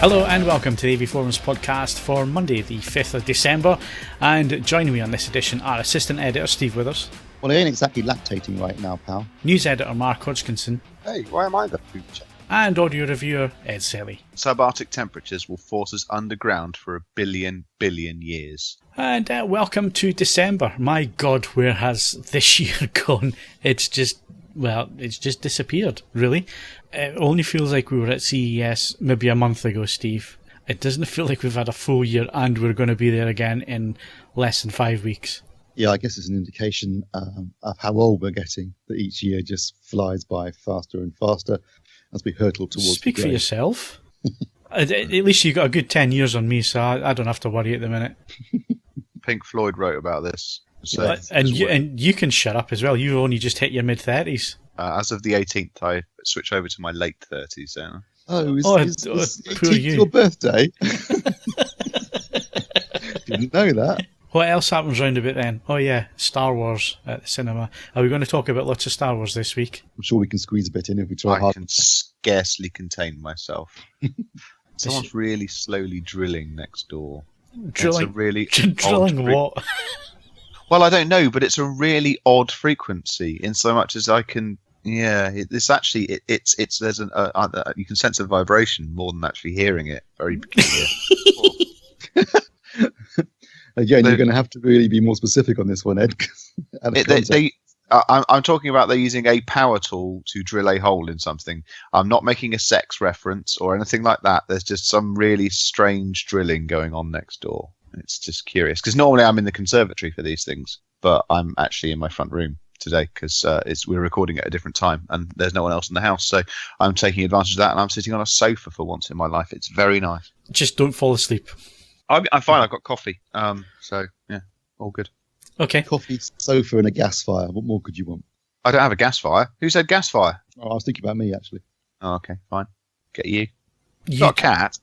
Hello and welcome to the AVForums podcast for Monday the 5th of December, and joining me on this edition are Assistant Editor Steve Withers. Well, I ain't exactly lactating right now, pal. News Editor Mark Hodgkinson. Hey, why am I the food check? And Audio Reviewer Ed Selley. Subarctic temperatures will force us underground for a billion years. And welcome to December. My God, where has this year gone? It's just disappeared, really. It only feels like we were at CES maybe a month ago, Steve. It doesn't feel like we've had a full year and we're going to be there again in less than 5 weeks. Yeah, I guess it's an indication of how old we're getting, that each year just flies by faster and faster as we hurtle towards Speak for yourself. At least you got a good 10 years on me, so I don't have to worry at the minute. Pink Floyd wrote about this. So and you can shut up as well. You've only just hit your mid-30s. As of the 18th, I switch over to my late 30s. Is poor you. your birthday? Didn't know that. What else happens round about then? Oh yeah, Star Wars at the cinema. Are we going to talk about lots of Star Wars this week? I'm sure we can squeeze a bit in if we try hard. I can scarcely contain myself. Someone's really slowly drilling next door. Drilling? Really drilling what? Well, I don't know, but it's a really odd frequency in so much as I can. Yeah, it's actually it's there's you can sense a vibration more than actually hearing it. Very peculiar. Again, you're going to have to really be more specific on this one, Ed. I'm talking about they're using a power tool to drill a hole in something. I'm not making a sex reference or anything like that. There's just some really strange drilling going on next door. It's just curious because normally I'm in the conservatory for these things, but I'm actually in my front room today because we're recording at a different time and there's no one else in the house. So I'm taking advantage of that and I'm sitting on a sofa for once in my life. It's very nice. Just don't fall asleep. I'm fine. I've got coffee. So yeah, all good. Okay. Coffee, sofa, and a gas fire. What more could you want? I don't have a gas fire. Who said gas fire? Oh, I was thinking about me, actually. Oh, okay, fine. Get you. Got a cat.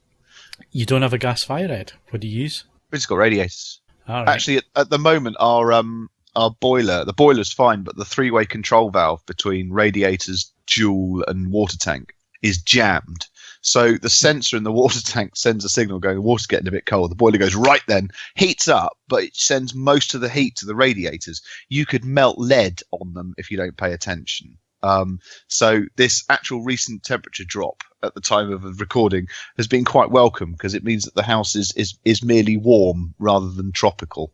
You don't have a gas fire, Ed? What do you use? We just got radiators. All right. Actually, at the moment, our boiler, the boiler's fine, but the three-way control valve between radiators, fuel, and water tank is jammed. So the sensor in the water tank sends a signal going, the water's getting a bit cold. The boiler goes right then, heats up, but it sends most of the heat to the radiators. You could melt lead on them if you don't pay attention. So this actual recent temperature drop at the time of recording has been quite welcome because it means that the house is merely warm rather than tropical.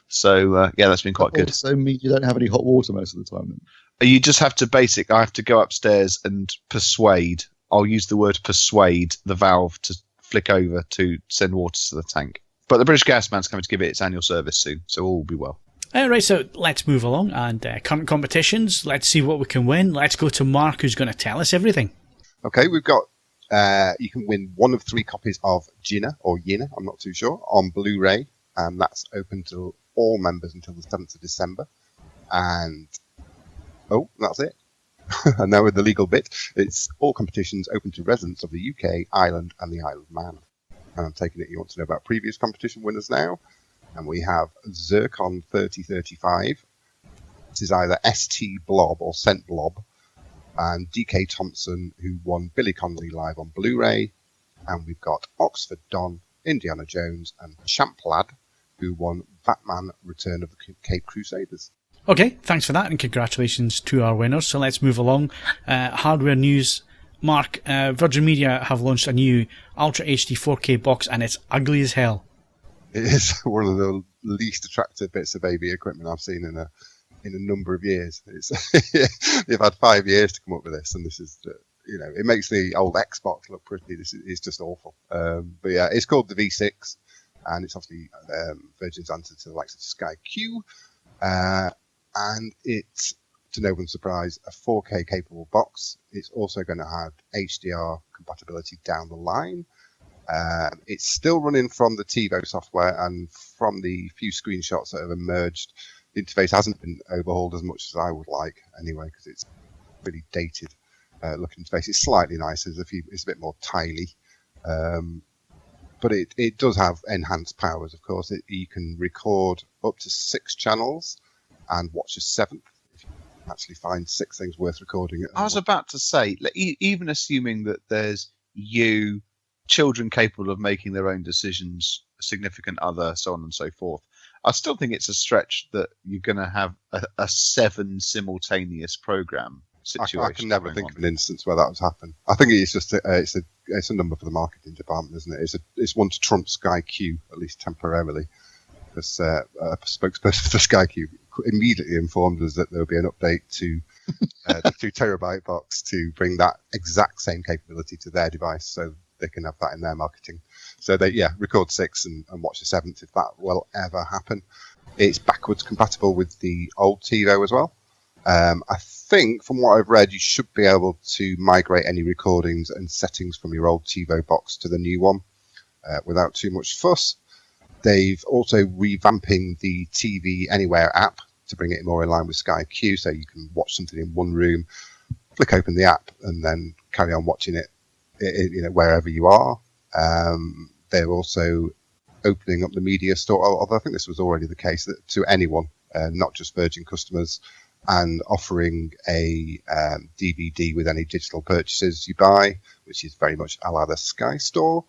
So yeah, that's been quite good. So mean you don't have any hot water most of the time then? You just have to I have to go upstairs and persuade. I'll use the word persuade the valve to flick over to send water to the tank. But the British Gas Man's coming to give it its annual service soon, so all will be well. Right, so let's move along and current competitions. Let's see what we can win. Let's go to Mark, who's going to tell us everything. Okay, we've got, you can win one of 3 copies of Gina, or Yina, I'm not too sure, on Blu-ray. That's open to all members until the 7th of December. And, that's it. And now with the legal bit, it's all competitions open to residents of the UK, Ireland, and the Isle of Man. And I'm taking it you want to know about previous competition winners now. And we have Zircon 3035. This is either ST Blob or Scent Blob. And DK Thompson, who won Billy Connolly live on Blu-ray. And we've got Oxford Don, Indiana Jones, and Champlad, who won Batman Return of the Cape Crusaders. Okay, thanks for that, and congratulations to our winners. So let's move along. Hardware news. Mark, Virgin Media have launched a new Ultra HD 4K box, and it's ugly as hell. It is one of the least attractive bits of AV equipment I've seen in a number of years. They've had 5 years to come up with this, and this is, it makes the old Xbox look pretty. This is just awful. But yeah, it's called the V6, and it's obviously Virgin's answer to the likes of Sky Q. And it's, to no one's surprise, a 4K capable box. It's also going to have HDR compatibility down the line. It's still running from the TiVo software, and from the few screenshots that have emerged, the interface hasn't been overhauled as much as I would like anyway, because it's really dated looking interface. It's slightly nicer, it's a bit more tily. But it does have enhanced powers, of course. You can record up to 6 channels and watch a 7th if you actually find 6 things worth recording. I was about to say, even assuming that there's you, children capable of making their own decisions, a significant other, so on and so forth. I still think it's a stretch that you're going to have a 7 simultaneous program situation. I can never think of an instance where that has happened. I think it's just it's a number for the marketing department, isn't it? It's one to trump Sky Q, at least temporarily. Because a spokesperson for Sky Q immediately informed us that there will be an update to the 2 terabyte box to bring that exact same capability to their device, so they can have that in their marketing. So they record 6 and watch the 7th if that will ever happen. It's backwards compatible with the old TiVo as well. I think from what I've read, you should be able to migrate any recordings and settings from your old TiVo box to the new one without too much fuss. They've also revamping the TV Anywhere app to bring it more in line with Sky Q, so you can watch something in one room, flick open the app, and then carry on watching it, wherever you are. They're also opening up the media store, although I think this was already the case, to anyone, not just Virgin customers, and offering a DVD with any digital purchases you buy, which is very much a la the Sky Store.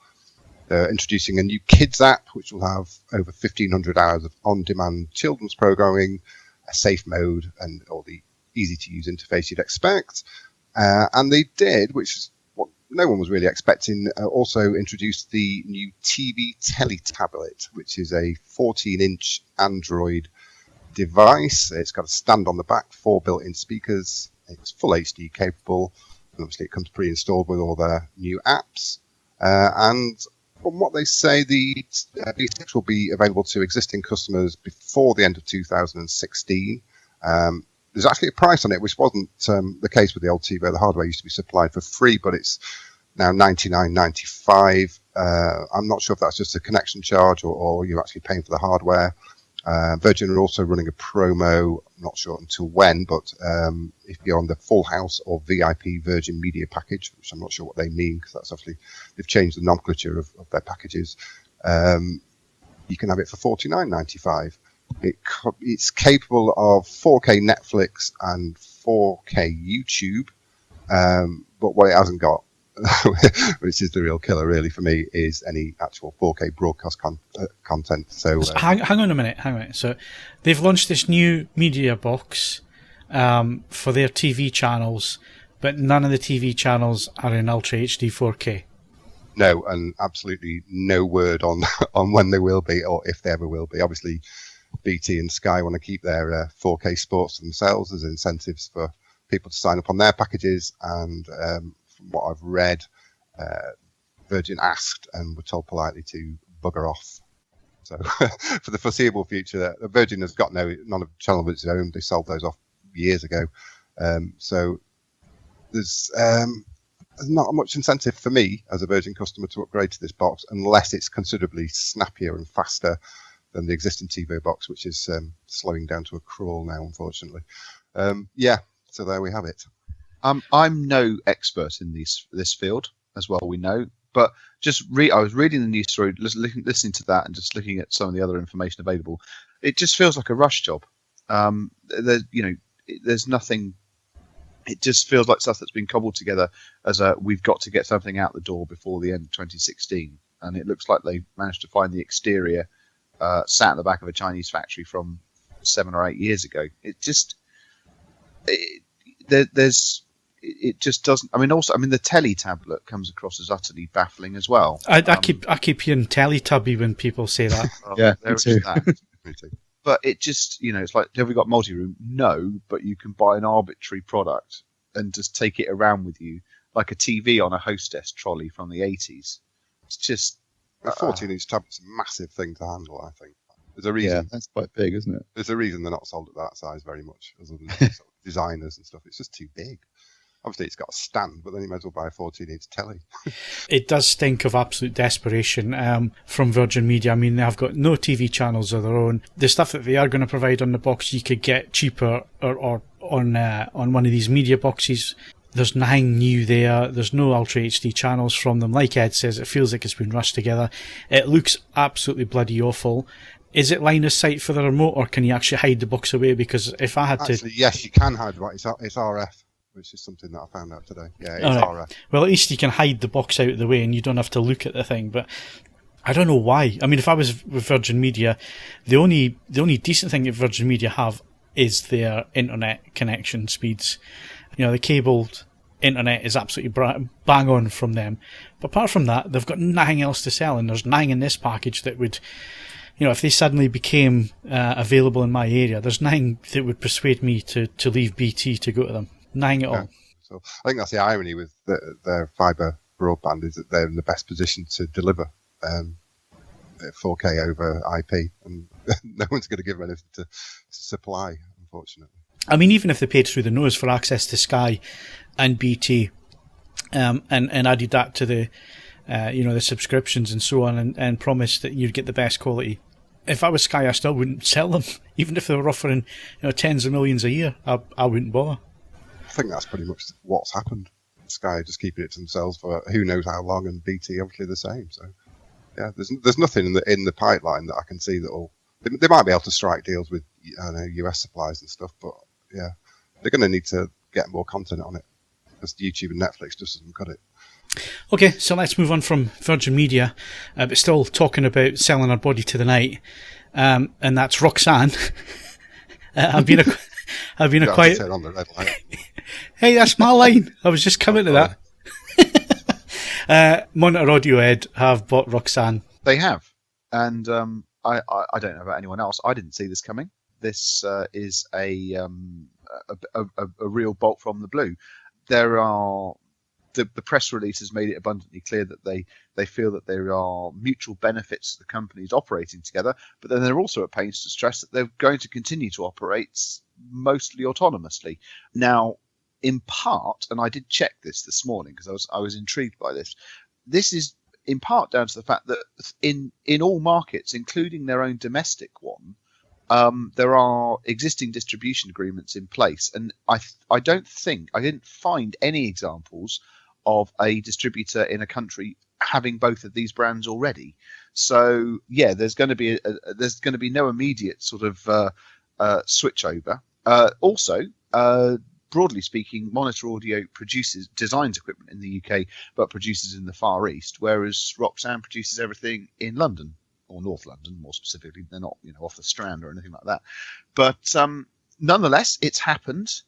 They're introducing a new kids app, which will have over 1,500 hours of on-demand children's programming, a safe mode, and all the easy-to-use interface you'd expect. And they did, which is what no one was really expecting, also introduced the new TV Telly tablet, which is a 14-inch Android device. It's got a stand on the back, 4 built-in speakers. It's full HD capable. And obviously, it comes pre-installed with all their new apps. And from what they say, the V6 will be available to existing customers before the end of 2016. There's actually a price on it, which wasn't the case with the old TiVo. The hardware used to be supplied for free, but it's now $99.95. I'm not sure if that's just a connection charge or you're actually paying for the hardware. Virgin are also running a promo, I'm not sure until when, but if you're on the Full House or VIP Virgin Media package, which I'm not sure what they mean, because that's obviously, they've changed the nomenclature of their packages, you can have it for $49.95. It's capable of 4K Netflix and 4K YouTube, but what it hasn't got, which is the real killer really for me, is any actual 4K broadcast content. So hang on a minute. So they've launched this new media box for their TV channels, but none of the TV channels are in Ultra HD 4K. No, and absolutely no word on when they will be or if they ever will be. Obviously, BT and Sky want to keep their 4K sports themselves as incentives for people to sign up on their packages, and from what I've read, Virgin asked and were told politely to bugger off. So for the foreseeable future, Virgin has got none of the channel of its own. They sold those off years ago. So there's not much incentive for me as a Virgin customer to upgrade to this box unless it's considerably snappier and faster than the existing TiVo box, which is slowing down to a crawl now, unfortunately. So there we have it. I'm no expert in this field, as well we know, but I was reading the news story, listening to that, and just looking at some of the other information available. It just feels like a rush job. There's nothing. It just feels like stuff that's been cobbled together as we've got to get something out the door before the end of 2016, and it looks like they managed to find the exterior sat at the back of a Chinese factory from 7 or 8 years ago. It just it just doesn't. The Telly tablet comes across as utterly baffling as well. I keep hearing Teletubby when people say that. Yeah, there is that. Me too. But it just, it's like, have we got multi-room? No, but you can buy an arbitrary product and just take it around with you like a TV on a hostess trolley from the 80s. It's just a 14-inch tablet's a massive thing to handle. I think there's a reason. Yeah, that's quite big, isn't it? There's a reason they're not sold at that size very much, other than sort of designers and stuff. It's just too big. Obviously, it's got a stand, but then you might as well buy a 14-inch telly. It does stink of absolute desperation from Virgin Media. I mean, they've got no TV channels of their own. The stuff that they are going to provide on the box, you could get cheaper or on one of these media boxes. There's nothing new there. There's no Ultra HD channels from them. Like Ed says, it feels like it's been rushed together. It looks absolutely bloody awful. Is it line of sight for the remote, or can you actually hide the box away? Because if I had Actually, yes, you can hide it. It's RF. which is something that I found out today. Yeah, it's All right. RF. Well, at least you can hide the box out of the way and you don't have to look at the thing. But I don't know why. I mean, if I was with Virgin Media, the only decent thing that Virgin Media have is their internet connection speeds. You know, the cabled internet is absolutely bang on from them. But apart from that, they've got nothing else to sell, and there's nothing in this package that would, you know, if they suddenly became available in my area, there's nothing that would persuade me to leave BT to go to them. Nothing at all. So I think that's the irony with their fibre broadband, is that they're in the best position to deliver 4K over IP, and no one's going to give them anything to supply, unfortunately. I mean, even if they paid through the nose for access to Sky and BT, and added that to the, the subscriptions and so on, and promised that you'd get the best quality. If I was Sky, I still wouldn't sell them, even if they were offering, tens of millions a year. I wouldn't bother. I think that's pretty much what's happened. Sky just keeping it to themselves for who knows how long, and BT obviously the same. So yeah, there's nothing in the pipeline that I can see that'll. They might be able to strike deals with US suppliers and stuff, but yeah, they're going to need to get more content on it. Because YouTube and Netflix just hasn't got it. Okay, so let's move on from Virgin Media, but still talking about selling our body to the night, and that's Roksan. I've been a quiet. Turn on the red light. Hey, that's my line. I was just coming to that. Monitor Audio Ed have bought Roksan. They have, and I don't know about anyone else. I didn't see this coming. This is a real bolt from the blue. There are the press release has made it abundantly clear that they feel that there are mutual benefits to the companies operating together, but then they're also at pains to stress that they're going to continue to operate mostly autonomously. Now, in part, and I did check this morning because I was intrigued by this. This is in part down to the fact that in all markets, including their own domestic one, there are existing distribution agreements in place, and I didn't find any examples of a distributor in a country having both of these brands already. So yeah, there's going to be no immediate sort of switch over. Also, broadly speaking, Monitor Audio designs equipment in the UK, but produces in the Far East, whereas Roksan produces everything in London. Or North London, more specifically. They're not, off the Strand or anything like that. But nonetheless, it's happened.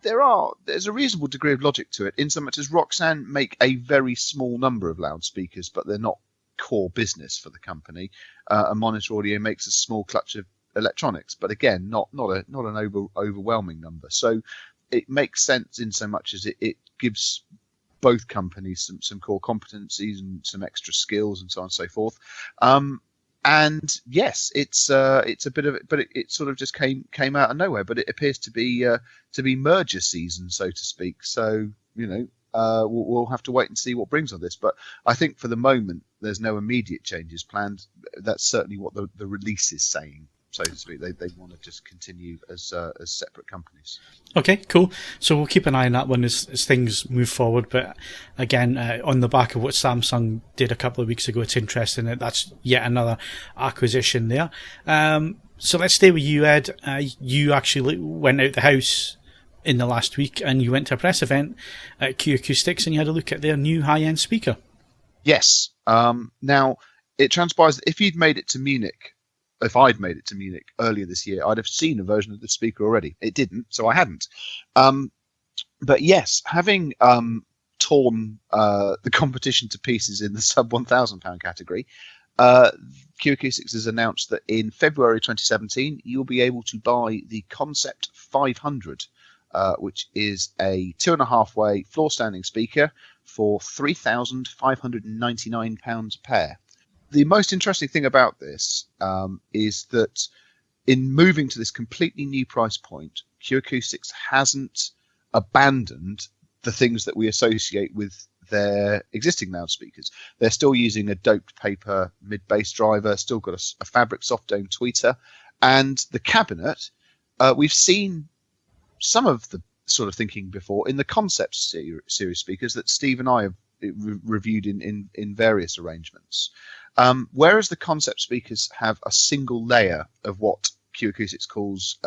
There's a reasonable degree of logic to it, in so much as Roksan make a very small number of loudspeakers, but they're not core business for the company. And Monitor Audio makes a small clutch of electronics, but again, not an overwhelming number. So it makes sense in so much as it gives both companies some core competencies and some extra skills and so on and so forth. And yes, it's a bit of it, but it sort of just came out of nowhere. But it appears to be merger season, so to speak. So we'll have to wait and see what brings on this. But I think for the moment, there's no immediate changes planned. That's certainly what the release is saying, so to speak. They want to just continue as separate companies. Okay, cool. So we'll keep an eye on that one as things move forward. But again, on the back of what Samsung did a couple of weeks ago, it's interesting that that's yet another acquisition there. So let's stay with you, Ed. You actually went out the house in the last week and you went to a press event at Q Acoustics and you had a look at their new high-end speaker. Yes. Now, it transpires that if I'd made it to Munich earlier this year, I'd have seen a version of the speaker already. It didn't, so I hadn't. But yes, having torn the competition to pieces in the sub £1,000 category, Q Acoustics has announced that in February 2017, you'll be able to buy the Concept 500, which is a 2.5-way floor-standing speaker for £3,599 a pair. The most interesting thing about this is that in moving to this completely new price point, Q Acoustics hasn't abandoned the things that we associate with their existing loudspeakers. They're still using a doped paper mid-bass driver, still got a fabric soft dome tweeter, and the cabinet, we've seen some of the sort of thinking before in the Concept series speakers that Steve and I have reviewed in various arrangements. Whereas the Concept speakers have a single layer of what Q Acoustics calls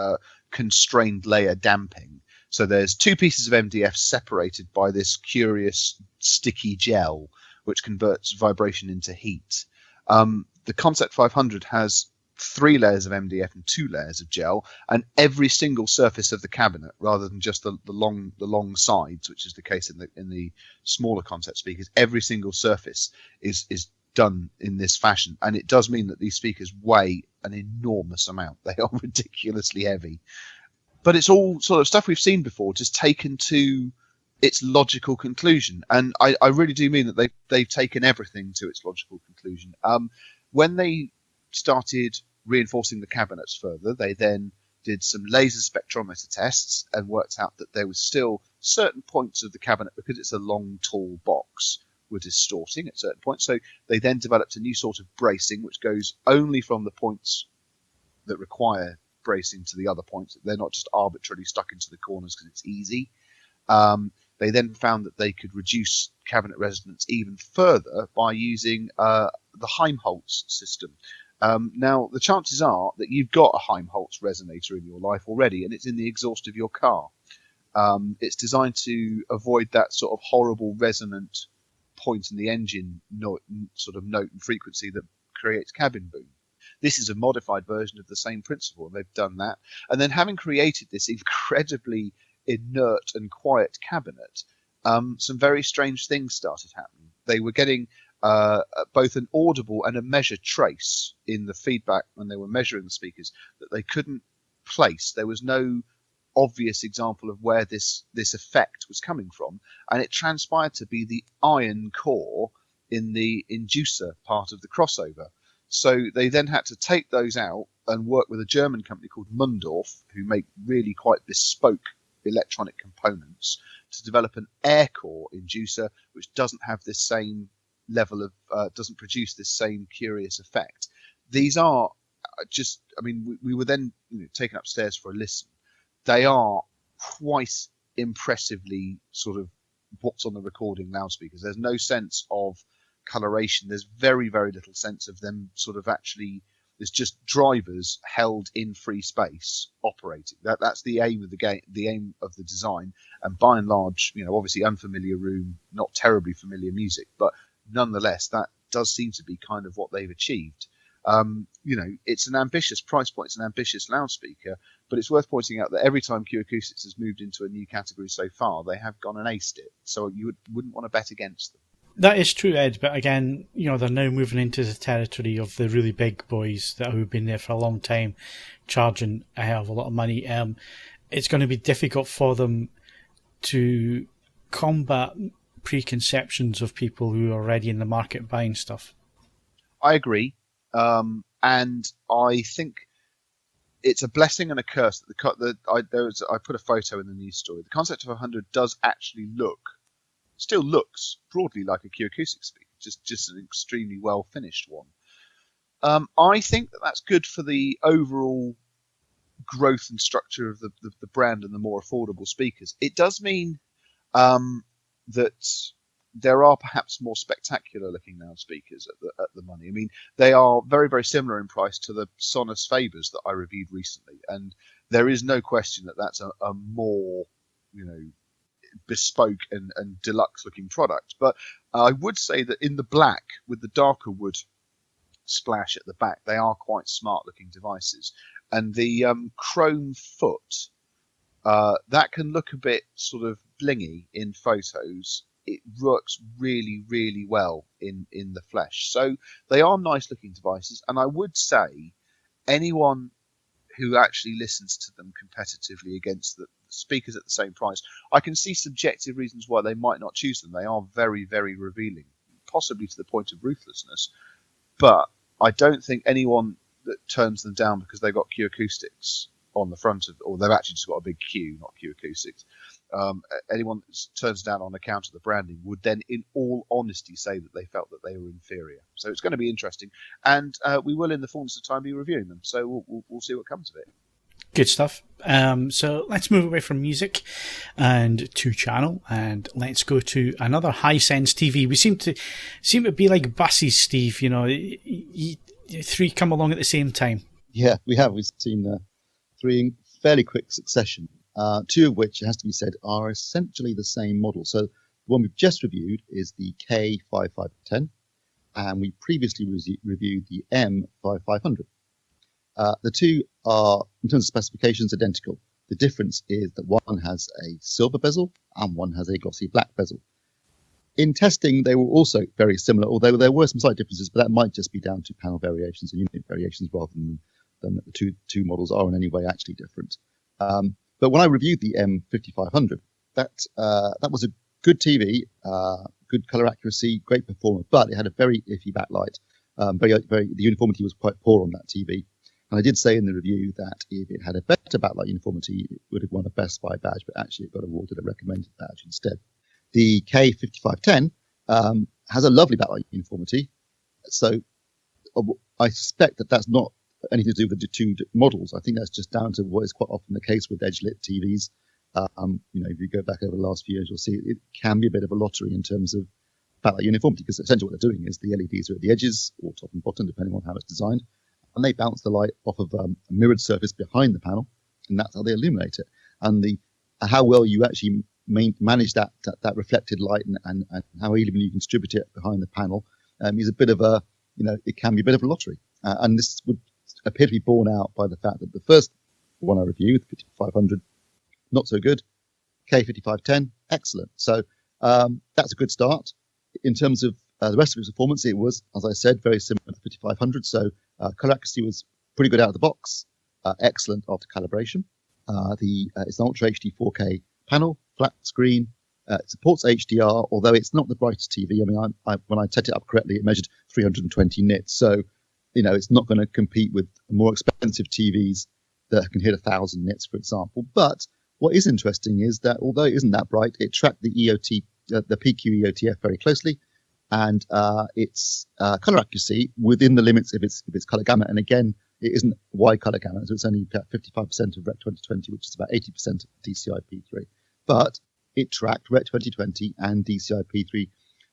constrained layer damping, So there's two pieces of MDF separated by this curious sticky gel, which converts vibration into heat. The Concept 500 has 3 layers of MDF and 2 layers of gel, and every single surface of the cabinet, rather than just the long sides, which is the case in the smaller concept speakers, every single surface is done in this fashion, and it does mean that these speakers weigh an enormous amount. They are ridiculously heavy, but it's all sort of stuff we've seen before, just taken to its logical conclusion. And I really do mean that they've taken everything to its logical conclusion. When they started reinforcing the cabinets further, they then did some laser spectrometer tests and worked out that there was still certain points of the cabinet, because it's a long, tall box, were distorting at certain points. So they then developed a new sort of bracing, which goes only from the points that require bracing to the other points. They're not just arbitrarily stuck into the corners because it's easy. They then found that they could reduce cabinet resonance even further by using the Helmholtz system. Now, the chances are that you've got a Helmholtz resonator in your life already, and it's in the exhaust of your car. It's designed to avoid that sort of horrible resonant point in the engine note and frequency that creates cabin boom. This is a modified version of the same principle, and they've done that. And then, having created this incredibly inert and quiet cabinet, some very strange things started happening. They were getting both an audible and a measured trace in the feedback when they were measuring the speakers that they couldn't place. There was no obvious example of where this effect was coming from, and it transpired to be the iron core in the inducer part of the crossover. So they then had to take those out and work with a German company called Mundorf, who make really quite bespoke electronic components, to develop an air core inducer which doesn't have this same level of doesn't produce this same curious effect. These are just, I mean, we were then taken upstairs for a listen. They are quite impressively sort of what's on the recording loudspeakers. There's no sense of coloration. There's very, very little sense of them sort of actually. There's just drivers held in free space operating. That's the aim of the game, the aim of the design. And by and large, obviously unfamiliar room, not terribly familiar music, but nonetheless, that does seem to be kind of what they've achieved. It's an ambitious price point, it's an ambitious loudspeaker, but it's worth pointing out that every time Q Acoustics has moved into a new category so far, they have gone and aced it. So you wouldn't want to bet against them. That is true, Ed, but again, they're now moving into the territory of the really big boys that have been there for a long time, charging a hell of a lot of money. It's going to be difficult for them to combat preconceptions of people who are already in the market buying stuff. I agree, and I think it's a blessing and a curse that I put a photo in the news story. The Concept of 100 does actually still looks broadly like a Q Acoustics speaker, just an extremely well finished one. I think that's good for the overall growth and structure of the brand and the more affordable speakers. It does mean that there are perhaps more spectacular looking loudspeakers at the money. I mean, they are very, very similar in price to the Sonos Fabers that I reviewed recently, and there is no question that that's a more bespoke and deluxe looking product. But I would say that in the black with the darker wood splash at the back, they are quite smart looking devices. And the chrome foot, that can look a bit sort of blingy in photos. It works really, really well in the flesh. So they are nice looking devices, and I would say anyone who actually listens to them competitively against the speakers at the same price, I can see subjective reasons why they might not choose them. They are very, very revealing, possibly to the point of ruthlessness. But I don't think anyone that turns them down because they've got Q Acoustics on the front of, or they've actually just got a big Q, not Q Acoustics. Anyone that turns down on account of the branding would then, in all honesty, say that they felt that they were inferior. So it's going to be interesting, and we will, in the fullness of time, be reviewing them. So we'll see what comes of it. Good stuff. So let's move away from music and to channel, and let's go to another Hisense TV. We seem to be like buses, Steve. Three come along at the same time. Yeah, we have. We've seen three in fairly quick succession. two of which, it has to be said, are essentially the same model. So the one we've just reviewed is the K5510, and we previously reviewed the M5500. The two are, in terms of specifications, identical. The difference is that one has a silver bezel and one has a glossy black bezel. In testing, they were also very similar, although there were some slight differences, but that might just be down to panel variations and unit variations rather than that the two models are in any way actually different. But when I reviewed the M5500, that was a good TV, good color accuracy, great performance, but it had a very iffy backlight. The uniformity was quite poor on that TV. And I did say in the review that if it had a better backlight uniformity, it would have won a Best Buy badge, but actually it got awarded a recommended badge instead. The K5510 has a lovely backlight uniformity, so I suspect that that's not anything to do with the two models. I think that's just down to what is quite often the case with edge-lit TVs. If you go back over the last few years, you'll see it can be a bit of a lottery in terms of backlight uniformity, because essentially what they're doing is the LEDs are at the edges or top and bottom, depending on how it's designed, and they bounce the light off of a mirrored surface behind the panel, and that's how they illuminate it. And how well you actually manage that reflected light and how evenly you can distribute it behind the panel is a bit of a, it can be a bit of a lottery. And this would appear to be borne out by the fact that the first one I reviewed, 5500, not so good. K5510, excellent. So that's a good start. In terms of the rest of its performance, it was, as I said, very similar to 5500. So color accuracy was pretty good out of the box, excellent after calibration. It's an Ultra HD 4K panel, flat screen. It supports HDR, although it's not the brightest TV. I mean, when I set it up correctly, it measured 320 nits. So, it's not going to compete with more expensive TVs that can hit 1,000 nits, for example. But what is interesting is that although it isn't that bright, it tracked the the PQ EOTF very closely, and its color accuracy within the limits of its color gamut. And again, it isn't wide color gamut, so it's only about 55% of Rec 2020, which is about 80% of DCI P3. But it tracked Rec 2020 and DCI P3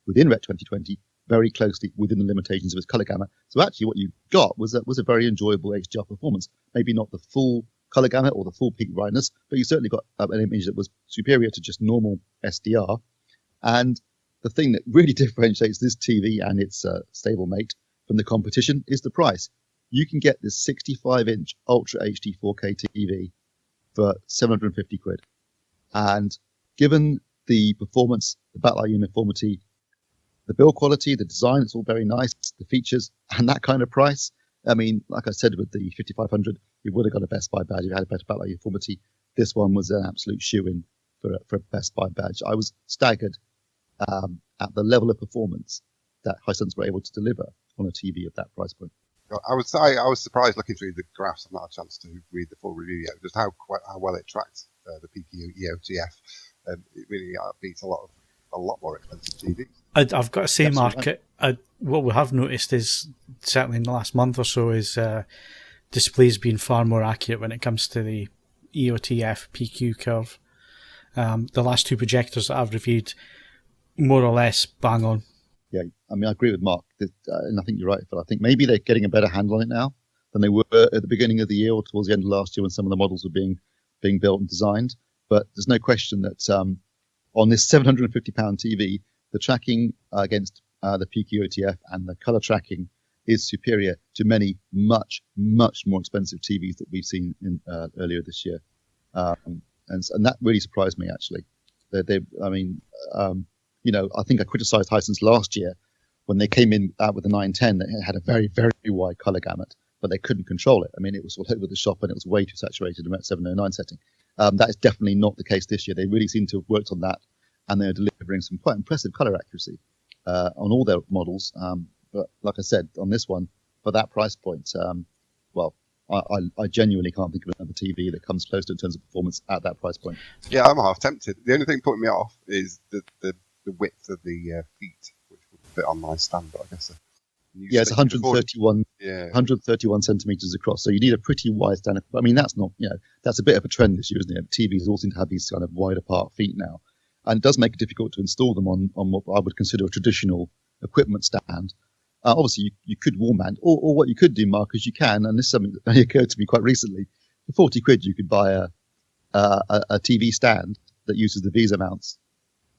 within Rec 2020 very closely within the limitations of its color gamut. So actually what you got was a very enjoyable HDR performance. Maybe not the full color gamut or the full peak brightness, but you certainly got an image that was superior to just normal SDR. And the thing that really differentiates this TV and its stablemate from the competition is the price. You can get this 65-inch Ultra HD 4K TV for 750 quid. And given the performance, the backlight uniformity, the build quality, the design, it's all very nice, the features, and that kind of price. I mean, like I said, with the 5500, you would have got a Best Buy badge if you had a better backlight uniformity. This one was an absolute shoe-in for a Best Buy badge. I was staggered at the level of performance that Hisense were able to deliver on a TV of that price point. I would say I was surprised looking through the graphs. I've not had a chance to read the full review yet. Just how well it tracked the PQ EOTF. It really beats a lot more expensive TVs. I've got to say, Mark, what we have noticed is, certainly in the last month or so, is displays being far more accurate when it comes to the EOTF PQ curve. The last two projectors that I've reviewed, more or less bang on. Yeah, I mean, I agree with Mark, and I think you're right, Phil. I think maybe they're getting a better handle on it now than they were at the beginning of the year or towards the end of last year when some of the models were being built and designed. But there's no question that on this £750 TV, the tracking against the PQOTF and the color tracking is superior to many much, much more expensive TVs that we've seen earlier this year. And that really surprised me, actually. I think I criticised Hisense last year when they came in out with the 910 that had a very, very wide colour gamut, but they couldn't control it. I mean, it was all over the shop and it was way too saturated in that 709 setting. That is definitely not the case this year. They really seem to have worked on that, and they're delivering some quite impressive colour accuracy on all their models. But like I said, on this one, for that price point, I genuinely can't think of another TV that comes close to in terms of performance at that price point. Yeah, I'm half tempted. The only thing putting me off is the width of the feet, which would fit on my stand, but I guess. It's 131 centimeters across. So you need a pretty wide stand. I mean, that's not, that's a bit of a trend this year, isn't it? TVs all seem to have these kind of wide apart feet now. And it does make it difficult to install them on what I would consider a traditional equipment stand. Obviously, you could wall mount, or what you could do, Mark, is you can, and this is something that only occurred to me quite recently. For 40 quid, you could buy a TV stand that uses the Visa mounts,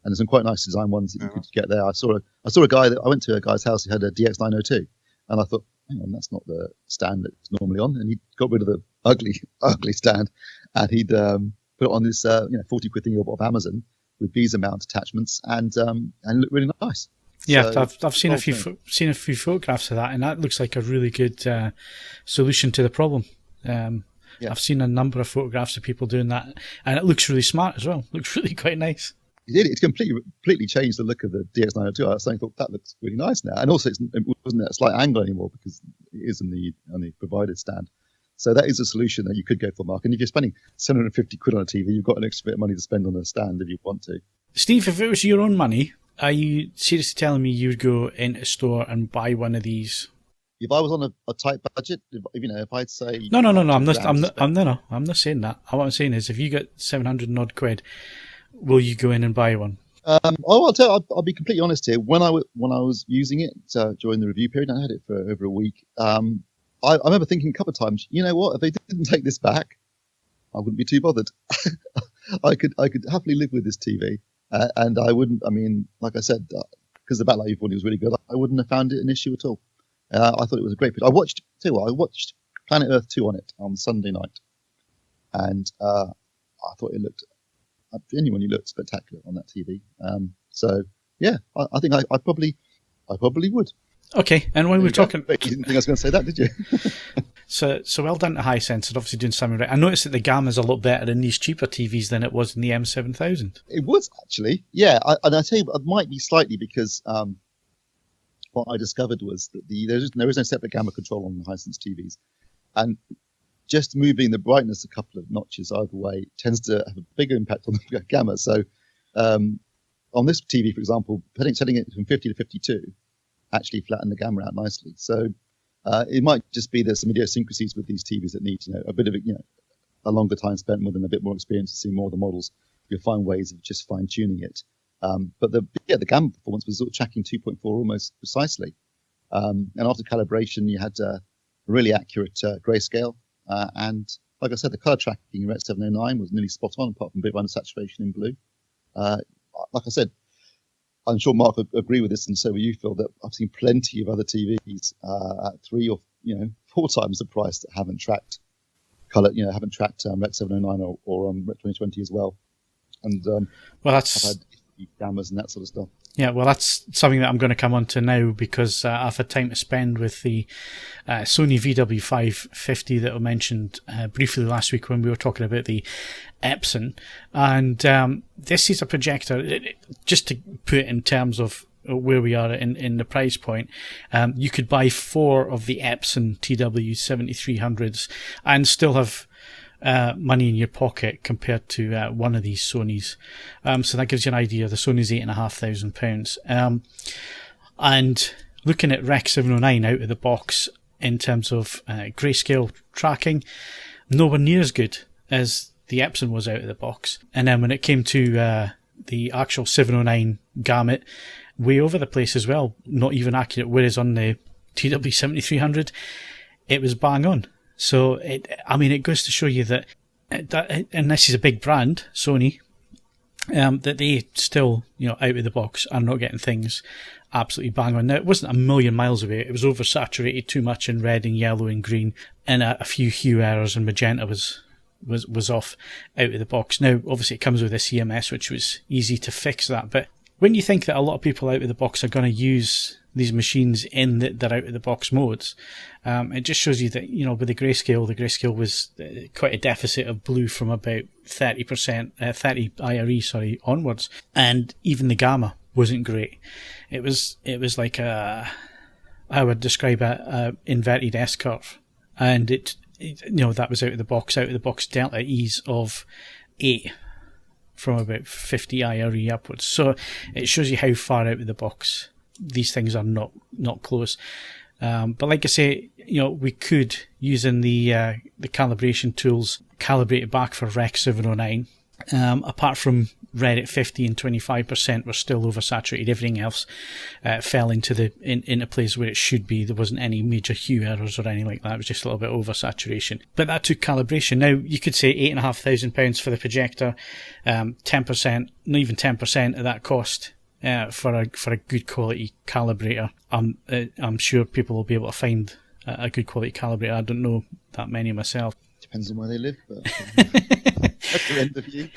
and there's some quite nice design ones that you could get there. I saw a guy I went to a guy's house who had a DX902, and I thought, hang on, that's not the stand that it's normally on, and he got rid of the ugly stand, and he'd put it on this 40 quid thing you bought off Amazon with Visa mount attachments, and it looked really nice. Yeah, So, I've seen a few photographs of that, and that looks like a really good solution to the problem. Yeah. I've seen a number of photographs of people doing that, and it looks really smart as well. Looks really quite nice. It's completely changed the look of the DX902. I was saying, thought that looks really nice now, and also it wasn't at a slight angle anymore because it is on the provided stand. So that is a solution that you could go for, Mark. And if you're spending 750 quid on a TV, you've got an extra bit of money to spend on a stand if you want to. Steve, if it was your own money, are you seriously telling me you'd go into a store and buy one of these? If I was on a tight budget, if I'd say No. I'm not saying that. What I'm saying is, if you got 700 and odd quid, will you go in and buy one? I'll be completely honest here. When I was using it during the review period, I had it for over a week. I remember thinking a couple of times, you know what? If they didn't take this back, I wouldn't be too bothered. I could happily live with this TV, and I wouldn't. I mean, like I said, because the backlight you've was really good, I wouldn't have found it an issue at all. I thought it was a great picture. I watched Planet Earth 2 on it on Sunday night, and I thought it genuinely looked spectacular on that TV. So yeah, I think I probably would. Okay, and when we're talking, you didn't think I was going to say that, did you? so well done to Hisense, and obviously doing something right. I noticed that the gamma's a lot better in these cheaper TVs than it was in the M7000. It was actually, yeah. And I tell you, it might be slightly because what I discovered was that there is no separate gamma control on the Hisense TVs, and just moving the brightness a couple of notches either way tends to have a bigger impact on the gamma. So on this TV, for example, setting it from 50 to 52 actually flattened the gamma out nicely. So it might just be there's some idiosyncrasies with these TVs that need a bit of a longer time spent with and a bit more experience to see more of the models. You'll find ways of just fine tuning it. But the gamma performance was sort of tracking 2.4 almost precisely. And after calibration, you had a really accurate grayscale. And like I said, the color tracking in Ret 709 was nearly spot on, apart from a bit of undersaturation in blue. Like I said, I'm sure Mark would agree with this, and so will you, Phil, that I've seen plenty of other TVs at 3 or 4 times the price that haven't tracked color, haven't tracked Ret 709 or Ret 2020 as well. And that's I've had gammas and that sort of stuff. Yeah, well, that's something that I'm going to come on to now because I've had time to spend with the Sony VW550 that I mentioned briefly last week when we were talking about the Epson. And this is a projector, just to put it in terms of where we are in the price point, you could buy 4 of the Epson TW7300s and still have money in your pocket compared to one of these Sonys. So that gives you an idea. The Sony's £8,500. And looking at Rec 709 out of the box in terms of grayscale tracking, nowhere near as good as the Epson was out of the box. And then when it came to the actual 709 gamut, way over the place as well, not even accurate, whereas on the TW7300 it was bang on. So, it goes to show you that, and this is a big brand, Sony, that they still, out of the box are not getting things absolutely bang on. Now, it wasn't a million miles away. It was oversaturated too much in red and yellow and green, and a few hue errors, and magenta was off out of the box. Now, obviously, it comes with a CMS, which was easy to fix that. But when you think that a lot of people out of the box are going to use these machines in their out-of-the-box modes, it just shows you that, with the grayscale was quite a deficit of blue from about 30%, 30 IRE, onwards. And even the gamma wasn't great. It was like I would describe a inverted S-curve. And that was out of the box delta E's of 8 from about 50 IRE upwards. So it shows you how far out of the box these things are not close. But like I say, we could, using the calibration tools, calibrate it back for Rec 709 Apart from red at 50 and 25% were still oversaturated. Everything else fell into a place where it should be. There wasn't any major hue errors or anything like that. It was just a little bit of oversaturation. But that took calibration. Now, you could say £8,500 for the projector, 10%, not even 10% of that cost for a good quality calibrator. I'm sure people will be able to find a good quality calibrator. I don't know that many myself. Depends on where they live, but that's the end of you.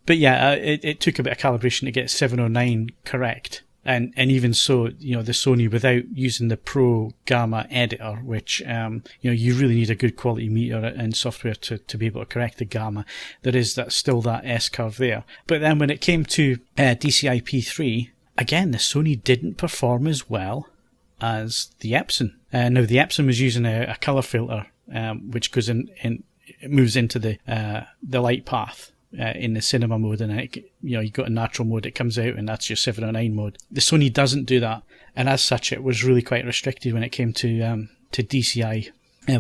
But yeah, it took a bit of calibration to get 709 correct. And even so, the Sony, without using the Pro Gamma editor, which, you really need a good quality meter and software to be able to correct the Gamma, there is still that S-curve there. But then when it came to DCI P3, again, the Sony didn't perform as well as the Epson. Now, the Epson was using a color filter, which goes in, it moves into the light path in the cinema mode, and you got a natural mode, it comes out, and that's your 709 mode. The Sony doesn't do that, and as such, it was really quite restricted when it came to DCI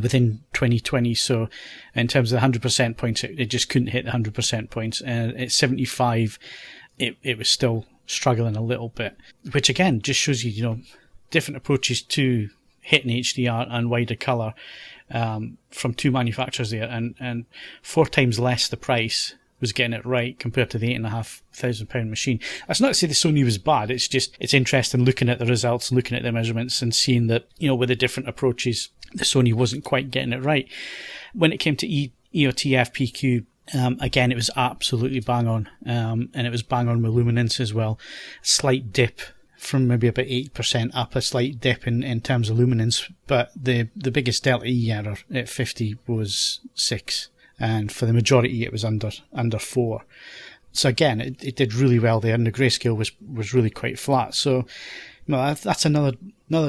within 2020. So, in terms of the 100% points, it just couldn't hit the 100% points. At 75, it was still struggling a little bit, which again just shows you, different approaches to hitting HDR and wider colour from two manufacturers there, and 4 times less the price was getting it right compared to the £8,500 machine. That's not to say the Sony was bad, it's interesting looking at the results and looking at the measurements and seeing that, with the different approaches, the Sony wasn't quite getting it right. When it came to EOT FPQ, again, it was absolutely bang on, and it was bang on with luminance as well. Slight dip from maybe about 8% up, a slight dip in terms of luminance, but the biggest delta E error at 50 was 6, and for the majority it was under 4. So again, it did really well there, and the grayscale was really quite flat. So that's another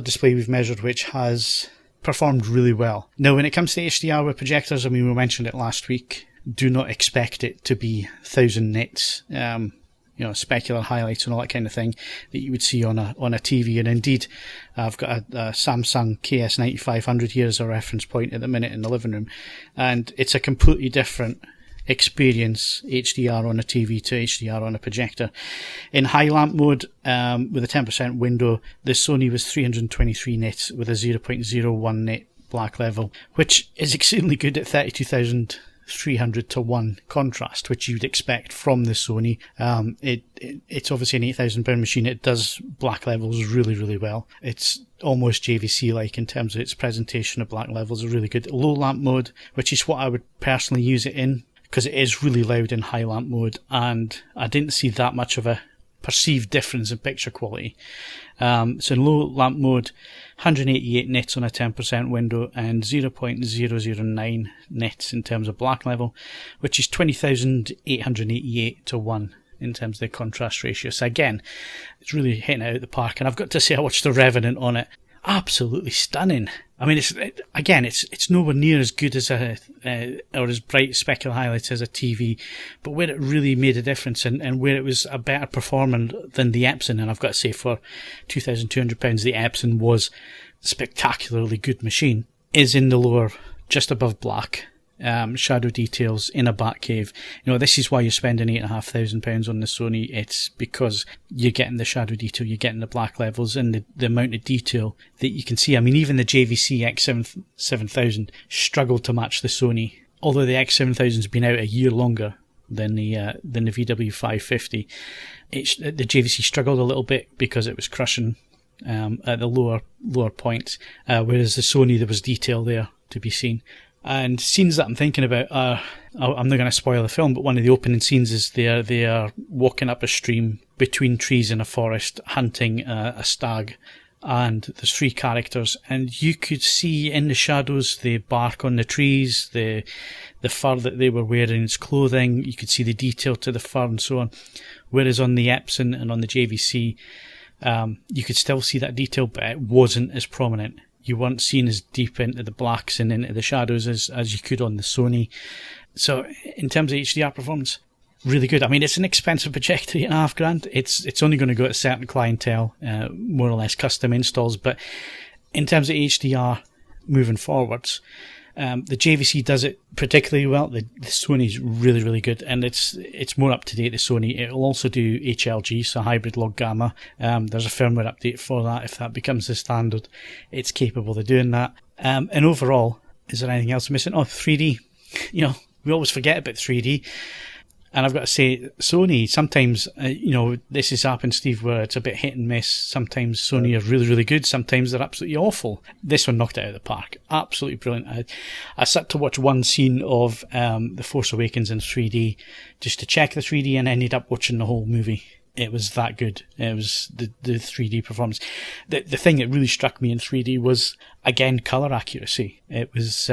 display we've measured which has performed really well. Now, when it comes to HDR with projectors, we mentioned it last week, do not expect it to be 1,000 nits, specular highlights and all that kind of thing that you would see on a TV. And indeed, I've got a Samsung KS9500 here as a reference point at the minute in the living room, and it's a completely different experience, HDR on a TV to HDR on a projector. In high lamp mode, with a 10% window, the Sony was 323 nits with a 0.01 nit black level, which is exceedingly good at 32,300 to 1 contrast, which you'd expect from the Sony. It's obviously an £8,000 machine. It does black levels really, really well. It's almost JVC-like in terms of its presentation of black levels. Are really good. Low lamp mode, which is what I would personally use it in, because it is really loud in high lamp mode, and I didn't see that much of a perceived difference in picture quality. So in low lamp mode, 188 nits on a 10% window and 0.009 nits in terms of black level, which is 20,888 to 1 in terms of the contrast ratio. So again, it's really hitting it out of the park. And I've got to say, I watched The Revenant on it. Absolutely stunning. It's nowhere near as good as or as bright specular highlights as a TV, but where it really made a difference and where it was a better performer than the Epson, and I've got to say, for £2,200, the Epson was a spectacularly good machine, is in the lower, just above black. Shadow details in a back cave. This is why you're spending £8,500 on the Sony. It's because you're getting the shadow detail, you're getting the black levels, and the amount of detail that you can see. Even the JVC X7000 struggled to match the Sony, although the X7000's been out a year longer than the VW550. The JVC struggled a little bit because it was crushing at the lower points, whereas the Sony, there was detail there to be seen. And scenes that I'm thinking about are, I'm not going to spoil the film, but one of the opening scenes is they are walking up a stream between trees in a forest, hunting a stag, and there's 3 characters, and you could see in the shadows the bark on the trees, the fur that they were wearing, its clothing, you could see the detail to the fur and so on. Whereas on the Epson and on the JVC, you could still see that detail, but it wasn't as prominent. You weren't seen as deep into the blacks and into the shadows as you could on the Sony. So in terms of HDR performance, really good. It's an expensive projector, £8,500. It's only going to go to certain clientele, more or less custom installs. But in terms of HDR moving forwards, The JVC does it particularly well. The Sony's really, really good, and it's more up to date. The Sony, it will also do HLG, so hybrid log gamma. There's a firmware update for that. If that becomes the standard, it's capable of doing that. And overall, is there anything else missing? Oh, 3D. We always forget about 3D. And I've got to say, Sony, sometimes, this has happened, Steve, where it's a bit hit and miss. Sometimes Sony are really, really good. Sometimes they're absolutely awful. This one knocked it out of the park. Absolutely brilliant. I sat to watch one scene of The Force Awakens in 3D just to check the 3D and ended up watching the whole movie. It was that good. It was the 3D performance. The thing that really struck me in 3D was, again, color accuracy. It was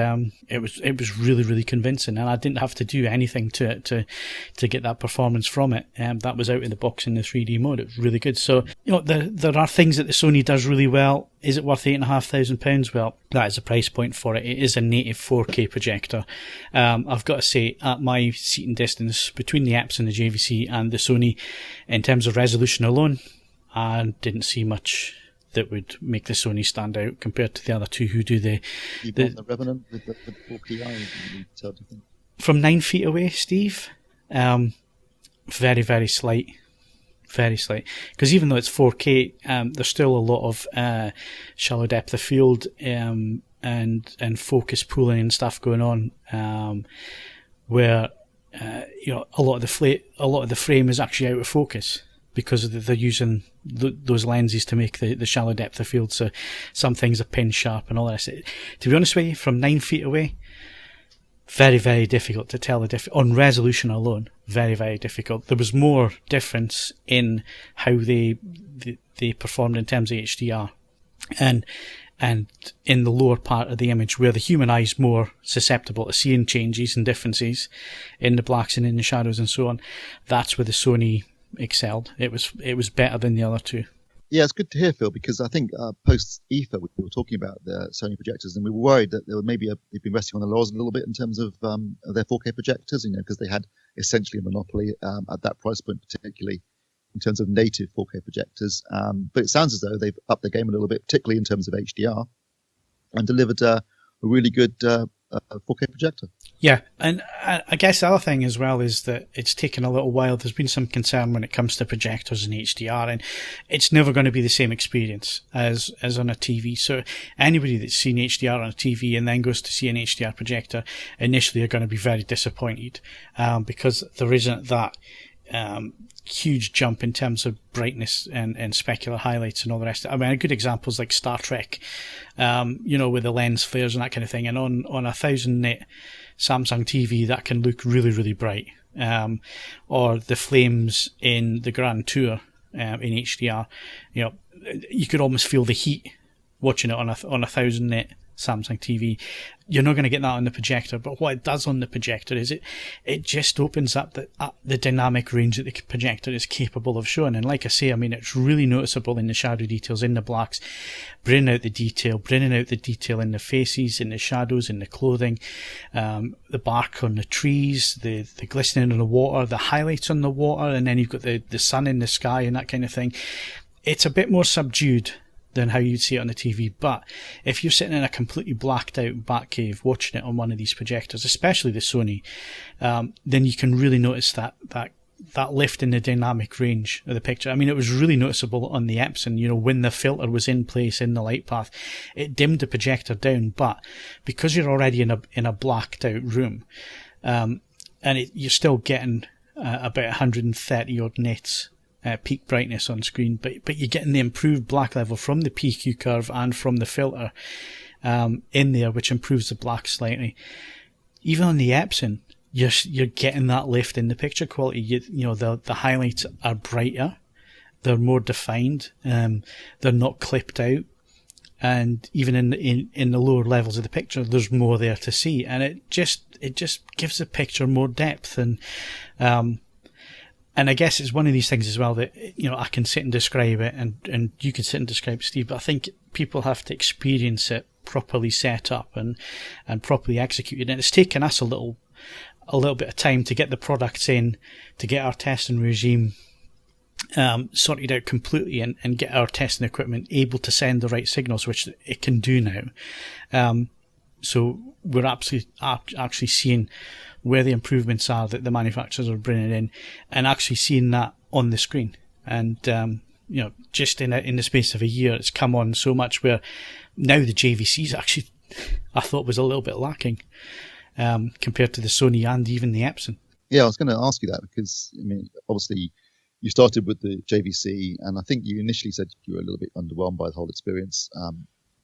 really, really convincing, and I didn't have to do anything to it to get that performance from it. That was out in the box in the 3D mode. It was really good. So, there are things that the Sony does really well. Is it worth £8,500? Well, that is the price point for it. It is a native 4K projector. I've got to say, at my seating distance between the Epson and the JVC and the Sony, in terms of resolution alone, I didn't see much that would make the Sony stand out compared to the other two who do the Revenant with the 4K. From 9 feet away, Steve, very, very slight. Very slight, because even though it's 4K, there's still a lot of shallow depth of field and focus pooling and stuff going on, where a lot of the frame is actually out of focus because they're using those lenses to make the shallow depth of field. So some things are pin sharp and all that. To be honest with you, from 9 feet away, very, very difficult to tell the difference. On resolution alone, very, very difficult. There was more difference in how they performed in terms of HDR. And in the lower part of the image, where the human eye is more susceptible to seeing changes and differences in the blacks and in the shadows and so on, that's where the Sony excelled. It was better than the other two. Yeah, it's good to hear, Phil, because I think post IFA we were talking about the Sony projectors, and we were worried that there maybe they've been resting on the laurels a little bit in terms of their 4K projectors, because they had essentially a monopoly at that price point, particularly in terms of native 4K projectors. But it sounds as though they've upped their game a little bit, particularly in terms of HDR, and delivered a really good 4K projector. Yeah, and I guess the other thing as well is that it's taken a little while. There's been some concern when it comes to projectors and HDR, and it's never going to be the same experience as on a TV. So anybody that's seen HDR on a TV and then goes to see an HDR projector initially are going to be very disappointed, because there isn't that huge jump in terms of brightness and specular highlights and all the rest. I mean, a good example is like Star Trek, with the lens flares and that kind of thing. And on a 1000-nit Samsung TV, that can look really, really bright. Or the flames in the Grand Tour in HDR, you could almost feel the heat watching it on a 1000-nit Samsung TV. You're not going to get that on the projector, but what it does on the projector is it just opens up the dynamic range that the projector is capable of showing. And like I say, I mean, it's really noticeable in the shadow details, in the blacks, bringing out the detail in the faces, in the shadows, in the clothing, the bark on the trees, the glistening on the water, the highlights on the water, and then you've got the sun in the sky and that kind of thing. It's a bit more subdued than how you'd see it on the TV. But if you're sitting in a completely blacked out Batcave watching it on one of these projectors, especially the Sony, then you can really notice that lift in the dynamic range of the picture. I mean, it was really noticeable on the Epson, when the filter was in place in the light path, it dimmed the projector down. But because you're already in a blacked out room, you're still getting about 130 odd nits peak brightness on screen, but you're getting the improved black level from the PQ curve and from the filter in there, which improves the black slightly. Even on the Epson, you're getting that lift in the picture quality. The highlights are brighter, they're more defined, they're not clipped out, and even in the lower levels of the picture, there's more there to see, and it just gives the picture more depth. And I guess it's one of these things as well that, I can sit and describe it and you can sit and describe it, Steve, but I think people have to experience it properly set up and properly executed. And it's taken us a little bit of time to get the products in, to get our testing regime sorted out completely and get our testing equipment able to send the right signals, which it can do now. So we're actually seeing where the improvements are that the manufacturers are bringing in, and actually seeing that on the screen. And just in the space of a year, it's come on so much where now the JVCs actually, I thought, was a little bit lacking compared to the Sony and even the Epson. Yeah, I was going to ask you that because, I mean, obviously you started with the JVC, and I think you initially said you were a little bit underwhelmed by the whole experience.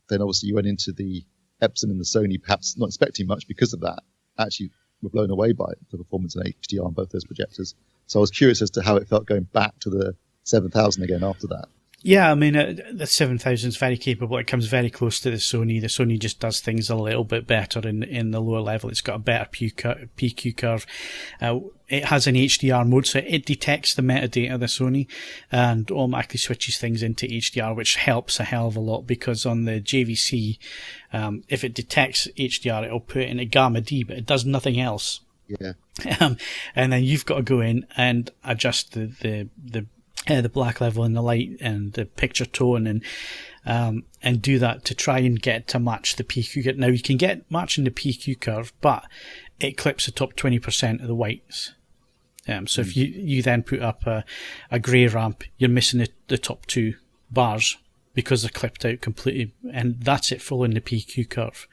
Then obviously you went into the Epson and the Sony, perhaps not expecting much because of that. Actually, were blown away by the performance in HDR on both those projectors. So I was curious as to how it felt going back to the 7000 again after that. Yeah, I mean, the 7000 is very capable. It comes very close to the Sony. The Sony just does things a little bit better in the lower level. It's got a better PQ curve. It has an HDR mode, so it detects the metadata of the Sony and automatically switches things into HDR, which helps a hell of a lot, because on the JVC, if it detects HDR, it'll put it in a Gamma D, but it does nothing else. Yeah. And then you've got to go in and adjust the black level and the light and the picture tone and do that to try and get to match the PQ. Now you can get matching the PQ curve, but it clips the top 20% of the whites. So if you then put up a grey ramp, you're missing the top two bars because they're clipped out completely, and that's it following the PQ curve.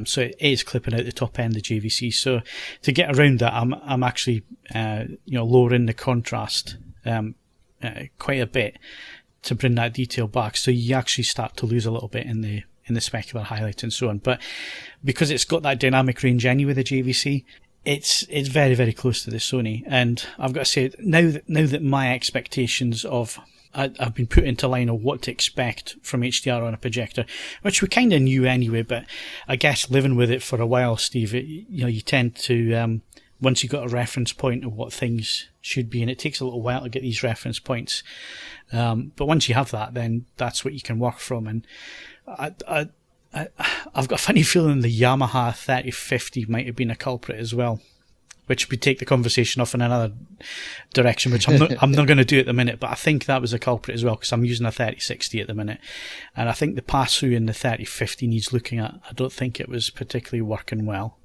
So it is clipping out the top end of JVC. So to get around that, I'm actually lowering the contrast quite a bit to bring that detail back, so you actually start to lose a little bit in the specular highlight and so on. But because it's got that dynamic range anyway, the JVC, it's very, very close to the Sony. And I've got to say, now that my expectations I've been put into line of what to expect from HDR on a projector, which we kind of knew anyway, but I guess living with it for a while, Steve, you tend to once you've got a reference point of what things should be, and it takes a little while to get these reference points. But once you have that, then that's what you can work from. And I've got a funny feeling the Yamaha 3050 might have been a culprit as well, which would take the conversation off in another direction, which I'm not going to do at the minute. But I think that was a culprit as well, because I'm using a 3060 at the minute, and I think the pass-through in the 3050 needs looking at. I don't think it was particularly working well.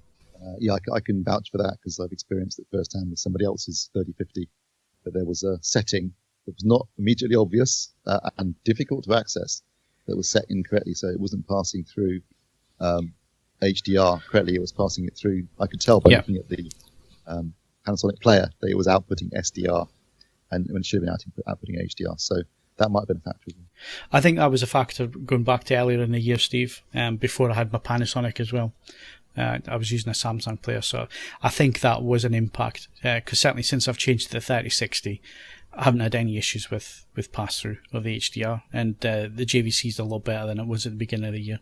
I can vouch for that because I've experienced it firsthand with somebody else's 3050. But there was a setting that was not immediately obvious and difficult to access that was set incorrectly, so it wasn't passing through HDR correctly. It was passing it through. I could tell by looking at the Panasonic player that it was outputting SDR, and when it should have been outputting HDR. So that might have been a factor. I think that was a factor going back to earlier in the year, Steve, before I had my Panasonic as well. I was using a Samsung player, so I think that was an impact, because certainly since I've changed to the 3060, I haven't had any issues with pass-through of the HDR, and the JVC is a lot better than it was at the beginning of the year.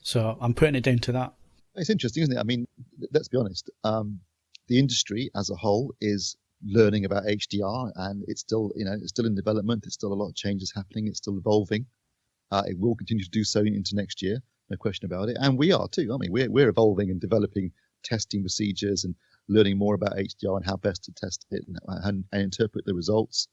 So I'm putting it down to that. It's interesting, isn't it? I mean, let's be honest. The industry as a whole is learning about HDR, and it's still in development. There's still a lot of changes happening. It's still evolving. It will continue to do so into next year. No question about it. And we are too, aren't we? We're evolving and developing testing procedures and learning more about HDR and how best to test it and interpret the results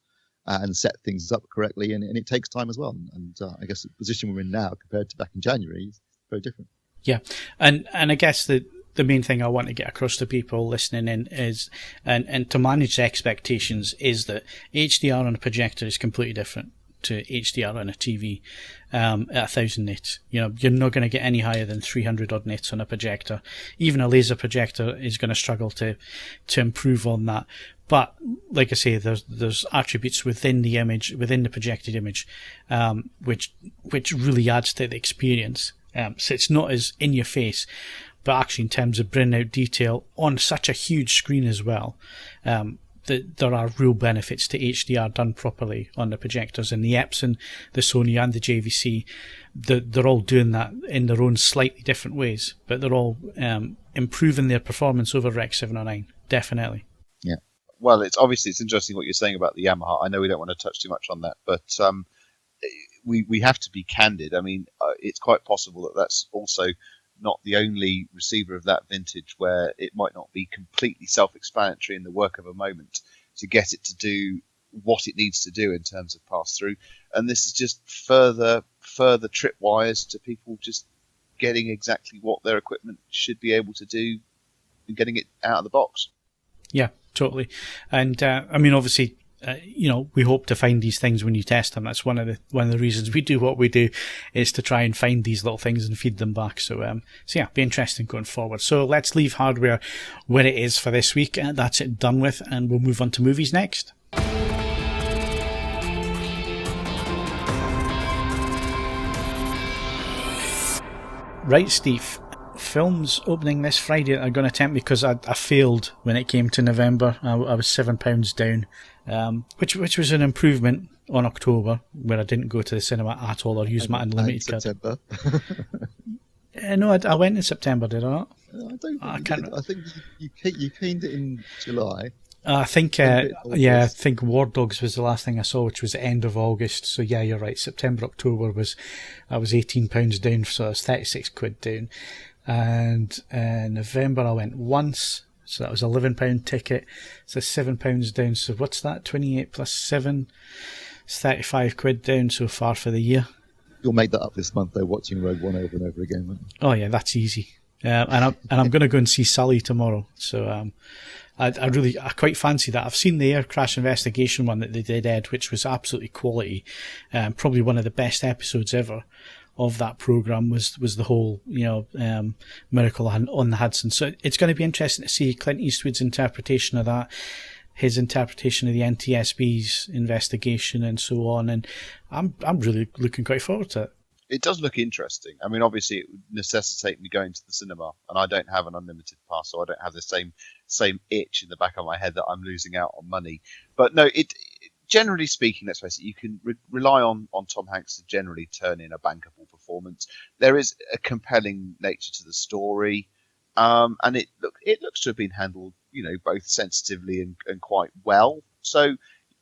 and set things up correctly. And it takes time as well. And I guess the position we're in now compared to back in January is very different. Yeah. And I guess the main thing I want to get across to people listening in is, and to manage expectations, is that HDR on a projector is completely different to HDR on a TV at 1000 nits. You're not going to get any higher than 300 odd nits on a projector. Even a laser projector is going to struggle to improve on that. But like I say, there's attributes within the image, within the projected image, which really adds to the experience. So it's not as in your face, but actually in terms of bringing out detail on such a huge screen as well. There are real benefits to HDR done properly on the projectors, and the Epson, the Sony and the JVC, they're all doing that in their own slightly different ways, but they're all improving their performance over Rec 709, definitely. Yeah. Well, it's interesting what you're saying about the Yamaha. I know we don't want to touch too much on that, but we have to be candid. I mean, it's quite possible that that's also not the only receiver of that vintage where it might not be completely self-explanatory in the work of a moment to get it to do what it needs to do in terms of pass-through. And this is just further tripwires to people just getting exactly what their equipment should be able to do and getting it out of the box. Yeah, totally. And I mean, obviously, we hope to find these things when you test them. That's one of the reasons we do what we do, is to try and find these little things and feed them back. So yeah, be interesting going forward. So let's leave hardware where it is for this week. That's it done with, and we'll move on to movies next. Right, Steve. Films opening this Friday are going to tempt me, because I failed when it came to November. I was £7 down, which was an improvement on October, where I didn't go to the cinema at all or use my unlimited card. September. No, I went in September, did I not? I don't. I think you cleaned it in July. I think I think War Dogs was the last thing I saw, which was the end of August. So yeah, you're right. September, October I was £18 down, so I was £36 down. And November I went once, so that was £11 ticket. So £7 down. So what's that? 28 plus 7. It's £35 down so far for the year. You'll make that up this month though, watching Rogue One over and over again, won't you? Oh yeah, that's easy. And I'm going to go and see Selley tomorrow. So I quite fancy that. I've seen the air crash investigation one that they did, Ed, which was absolutely quality. Probably one of the best episodes ever of that program was the whole, miracle on the Hudson. So it's going to be interesting to see Clint Eastwood's interpretation of that, his interpretation of the NTSB's investigation and so on. And I'm really looking quite forward to it. It does look interesting. I mean, obviously, it would necessitate me going to the cinema, and I don't have an unlimited pass, so I don't have the same itch in the back of my head that I'm losing out on money. But no, generally speaking, let's face it, you can rely on Tom Hanks to generally turn in a bankable performance. There is a compelling nature to the story, and it looks to have been handled, both sensitively and quite well. So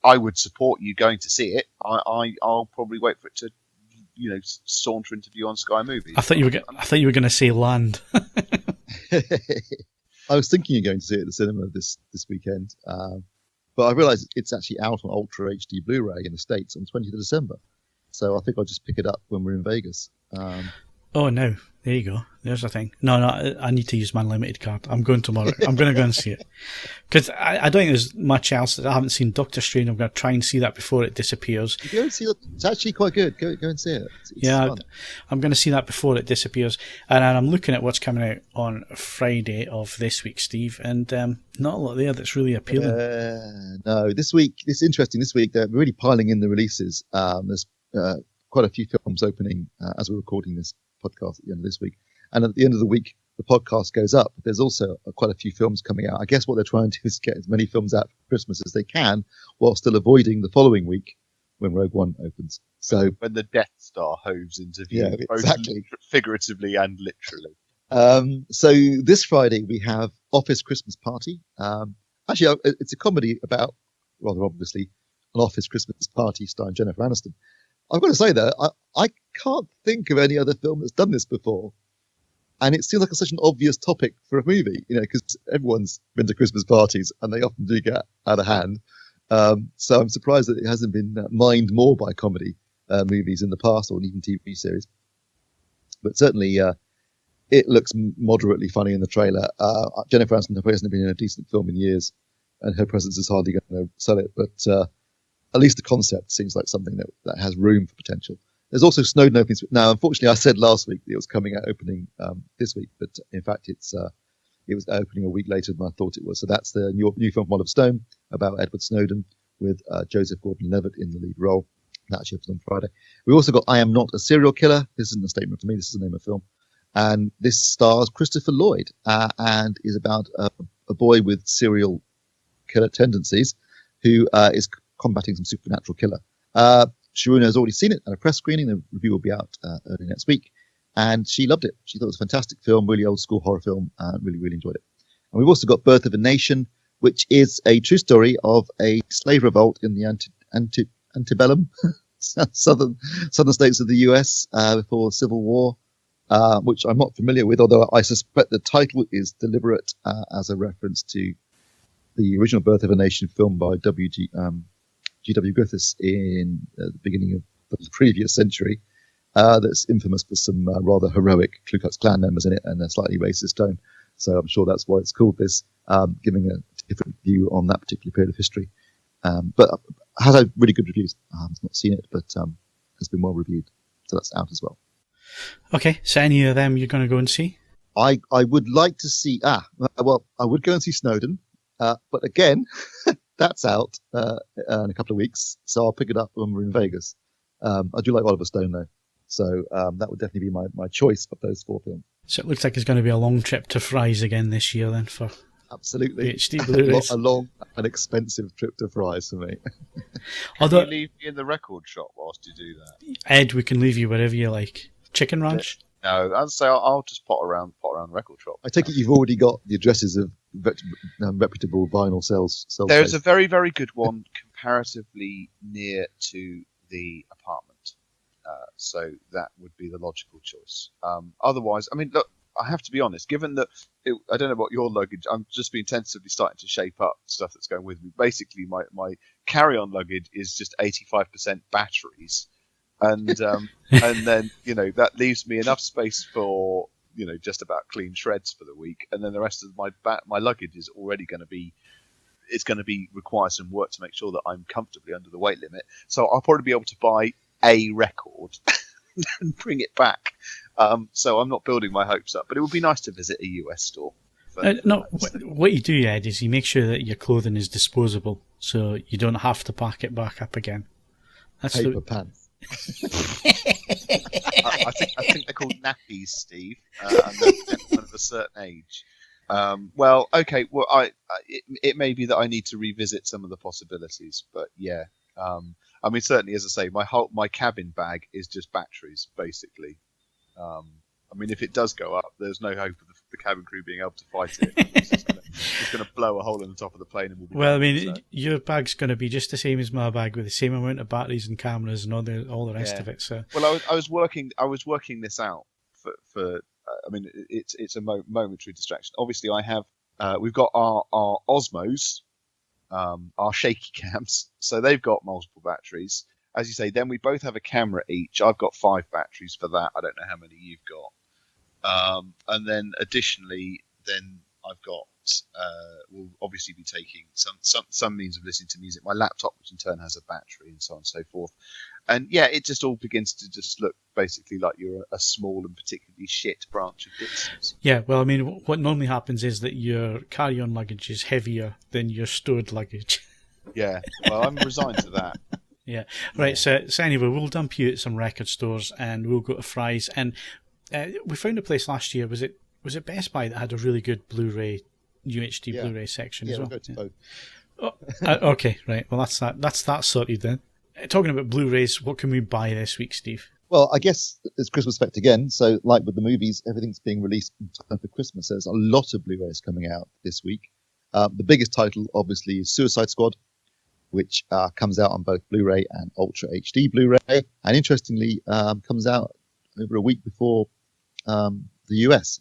I would support you going to see it. I'll probably wait for it to, saunter into view on Sky Movies. I thought you were going to say Land. I was thinking of going to see it at the cinema this weekend, but I realised it's actually out on Ultra HD Blu-ray in the States on 20th of December. So I think I'll just pick it up when we're in Vegas. Oh no, there you go. There's the thing. No, I need to use my unlimited card. I'm going tomorrow. I'm going to go and see it. Because I don't think there's much else. I haven't seen Doctor Strange. I'm going to try and see that before it disappears. You go and see it. It's actually quite good. Go and see it. It's fun. I'm going to see that before it disappears. And I'm looking at what's coming out on Friday of this week, Steve, and not a lot there that's really appealing. No, this week, it's interesting. This week, they're really piling in the releases. There's quite a few films opening as we're recording this podcast at the end of this week, and at the end of the week the podcast goes up. There's also quite a few films coming out. I guess what they're trying to do is get as many films out for Christmas as they can, while still avoiding the following week when Rogue One opens. So when the Death Star hoves into view, yeah, exactly, both figuratively and literally. So this Friday we have Office Christmas Party. Actually, it's a comedy about, rather obviously, an office Christmas party starring Jennifer Aniston. I've got to say though, I can't think of any other film that's done this before, and it seems like such an obvious topic for a movie, because everyone's been to Christmas parties and they often do get out of hand. So I'm surprised that it hasn't been mined more by comedy movies in the past, or even TV series. But certainly, it looks moderately funny in the trailer. Jennifer Aniston hasn't been in a decent film in years, and her presence is hardly going to sell it. But at least the concept seems like something that has room for potential. There's also Snowden openings. Now, unfortunately, I said last week that it was coming out opening this week, but in fact, it was opening a week later than I thought it was. So that's the new film from Oliver Stone about Edward Snowden with Joseph Gordon-Levitt in the lead role. That actually opens on Friday. We also got I Am Not a Serial Killer. This isn't a statement to me. This is the name of the film. And this stars Christopher Lloyd and is about a boy with serial killer tendencies who is combating some supernatural killer. Sharuna has already seen it at a press screening. The review will be out early next week. And she loved it. She thought it was a fantastic film, really old school horror film, and really, really enjoyed it. And we've also got Birth of a Nation, which is a true story of a slave revolt in the antebellum southern states of the US before the Civil War, which I'm not familiar with, although I suspect the title is deliberate as a reference to the original Birth of a Nation film by G.W. Griffiths in the beginning of the previous century. that's infamous for some rather heroic Ku Klux Klan members in it and a slightly racist tone. So I'm sure that's why it's called this, giving a different view on that particular period of history. But has had really good reviews. I've not seen it, but has been well reviewed. So that's out as well. Okay, so any of them you're going to go and see? I would like to see. Well, I would go and see Snowden, but again, that's out in a couple of weeks, so I'll pick it up when we're in Vegas. I do like Oliver Stone though, so that would definitely be my choice of those 4 films. So it looks like it's going to be a long trip to Fry's again this year then for Absolutely. HD Blu-rays. A long and expensive trip to Fry's for me. Can you leave me in the record shop whilst you do that? Ed, we can leave you wherever you like. Chicken Ranch? No, I'd say I'll just pot around the record shop. I take it you've already got the addresses of reputable vinyl sales. There's a very, very good one comparatively near to the apartment. So that would be the logical choice. Otherwise, I mean, look, I have to be honest, given that I don't know about your luggage, I'm just been tentatively starting to shape up stuff that's going with me. Basically, my carry-on luggage is just 85% batteries. And then, that leaves me enough space for, just about clean shreds for the week. And then the rest of my luggage is already going to be, require some work to make sure that I'm comfortably under the weight limit. So I'll probably be able to buy a record and bring it back. So I'm not building my hopes up, but it would be nice to visit a US store. No, what you do, Ed, is you make sure that your clothing is disposable, so you don't have to pack it back up again. That's paper pants. I think they're called nappies, Steve, and they're gentlemen of a certain age. Well, okay. Well, it may be that I need to revisit some of the possibilities, but yeah. I mean, certainly, as I say, my cabin bag is just batteries, basically. I mean, if it does go up, there's no hope of the cabin crew being able to fight it. It's going to blow a hole in the top of the plane, and we'll be well, I mean, your bag's going to be just the same as my bag, with the same amount of batteries and cameras and all the rest of it. So, well, I was working this out for. I mean, it's a momentary distraction. Obviously, I have. We've got our Osmos, our shaky cams, so they've got multiple batteries. As you say, then we both have a camera each. I've got 5 batteries for that. I don't know how many you've got. And then additionally, then I've got. We'll obviously be taking some means of listening to music. My laptop, which in turn has a battery, and so on and so forth. And yeah, it just all begins to just look basically like you're a small and particularly shit branch of Dixons. Yeah, well, I mean, what normally happens is that your carry-on luggage is heavier than your stored luggage. Yeah, well, I'm resigned to that. Yeah, right. So anyway, we'll dump you at some record stores, and we'll go to Fry's. And we found a place last year. Was it Best Buy that had a really good Blu-ray, UHD Blu-ray section as well? We'll go to both. Okay, right. Well, that's that sorted then. Talking about Blu-rays, what can we buy this week, Steve? Well, I guess it's Christmas effect again. So, like with the movies, everything's being released in time for Christmas. There's a lot of Blu-rays coming out this week. The biggest title, obviously, is Suicide Squad, which comes out on both Blu-ray and Ultra HD Blu-ray, and interestingly, comes out over a week before the US.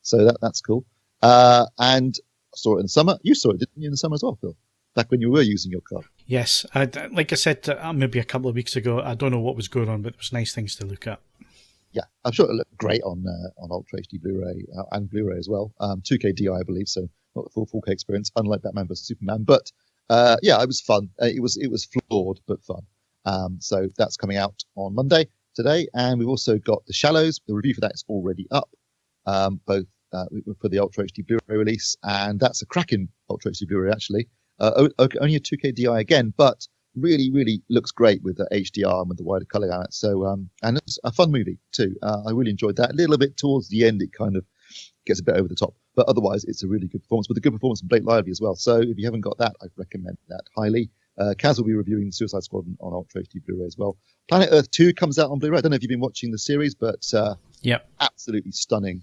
So that's cool. And I saw it in the summer. You saw it, didn't you, in the summer as well, Phil? Back when you were using your car. Yes. Like I said maybe a couple of weeks ago, I don't know what was going on, but it was nice things to look at. Yeah, I'm sure it looked great on Ultra HD Blu-ray and Blu-ray as well. 2K DI, I believe, so not the full 4K experience, unlike Batman vs Superman. But yeah, it was fun. It was flawed but fun. So that's coming out on Monday today, and we've also got The Shallows. The review for that is already up, both for the Ultra HD Blu-ray release, and that's a cracking Ultra HD Blu-ray actually. Only a 2K DI again, but really, really looks great with the HDR and with the wider color gamut. So, and it's a fun movie too. I really enjoyed that. A little bit towards the end, it kind of gets a bit over the top, but otherwise, it's a really good performance with a good performance from Blake Lively as well. So, if you haven't got that, I'd recommend that highly. Kaz will be reviewing Suicide Squad on Ultra HD Blu-ray as well. Planet Earth 2 comes out on Blu-ray. I don't know if you've been watching the series, but absolutely stunning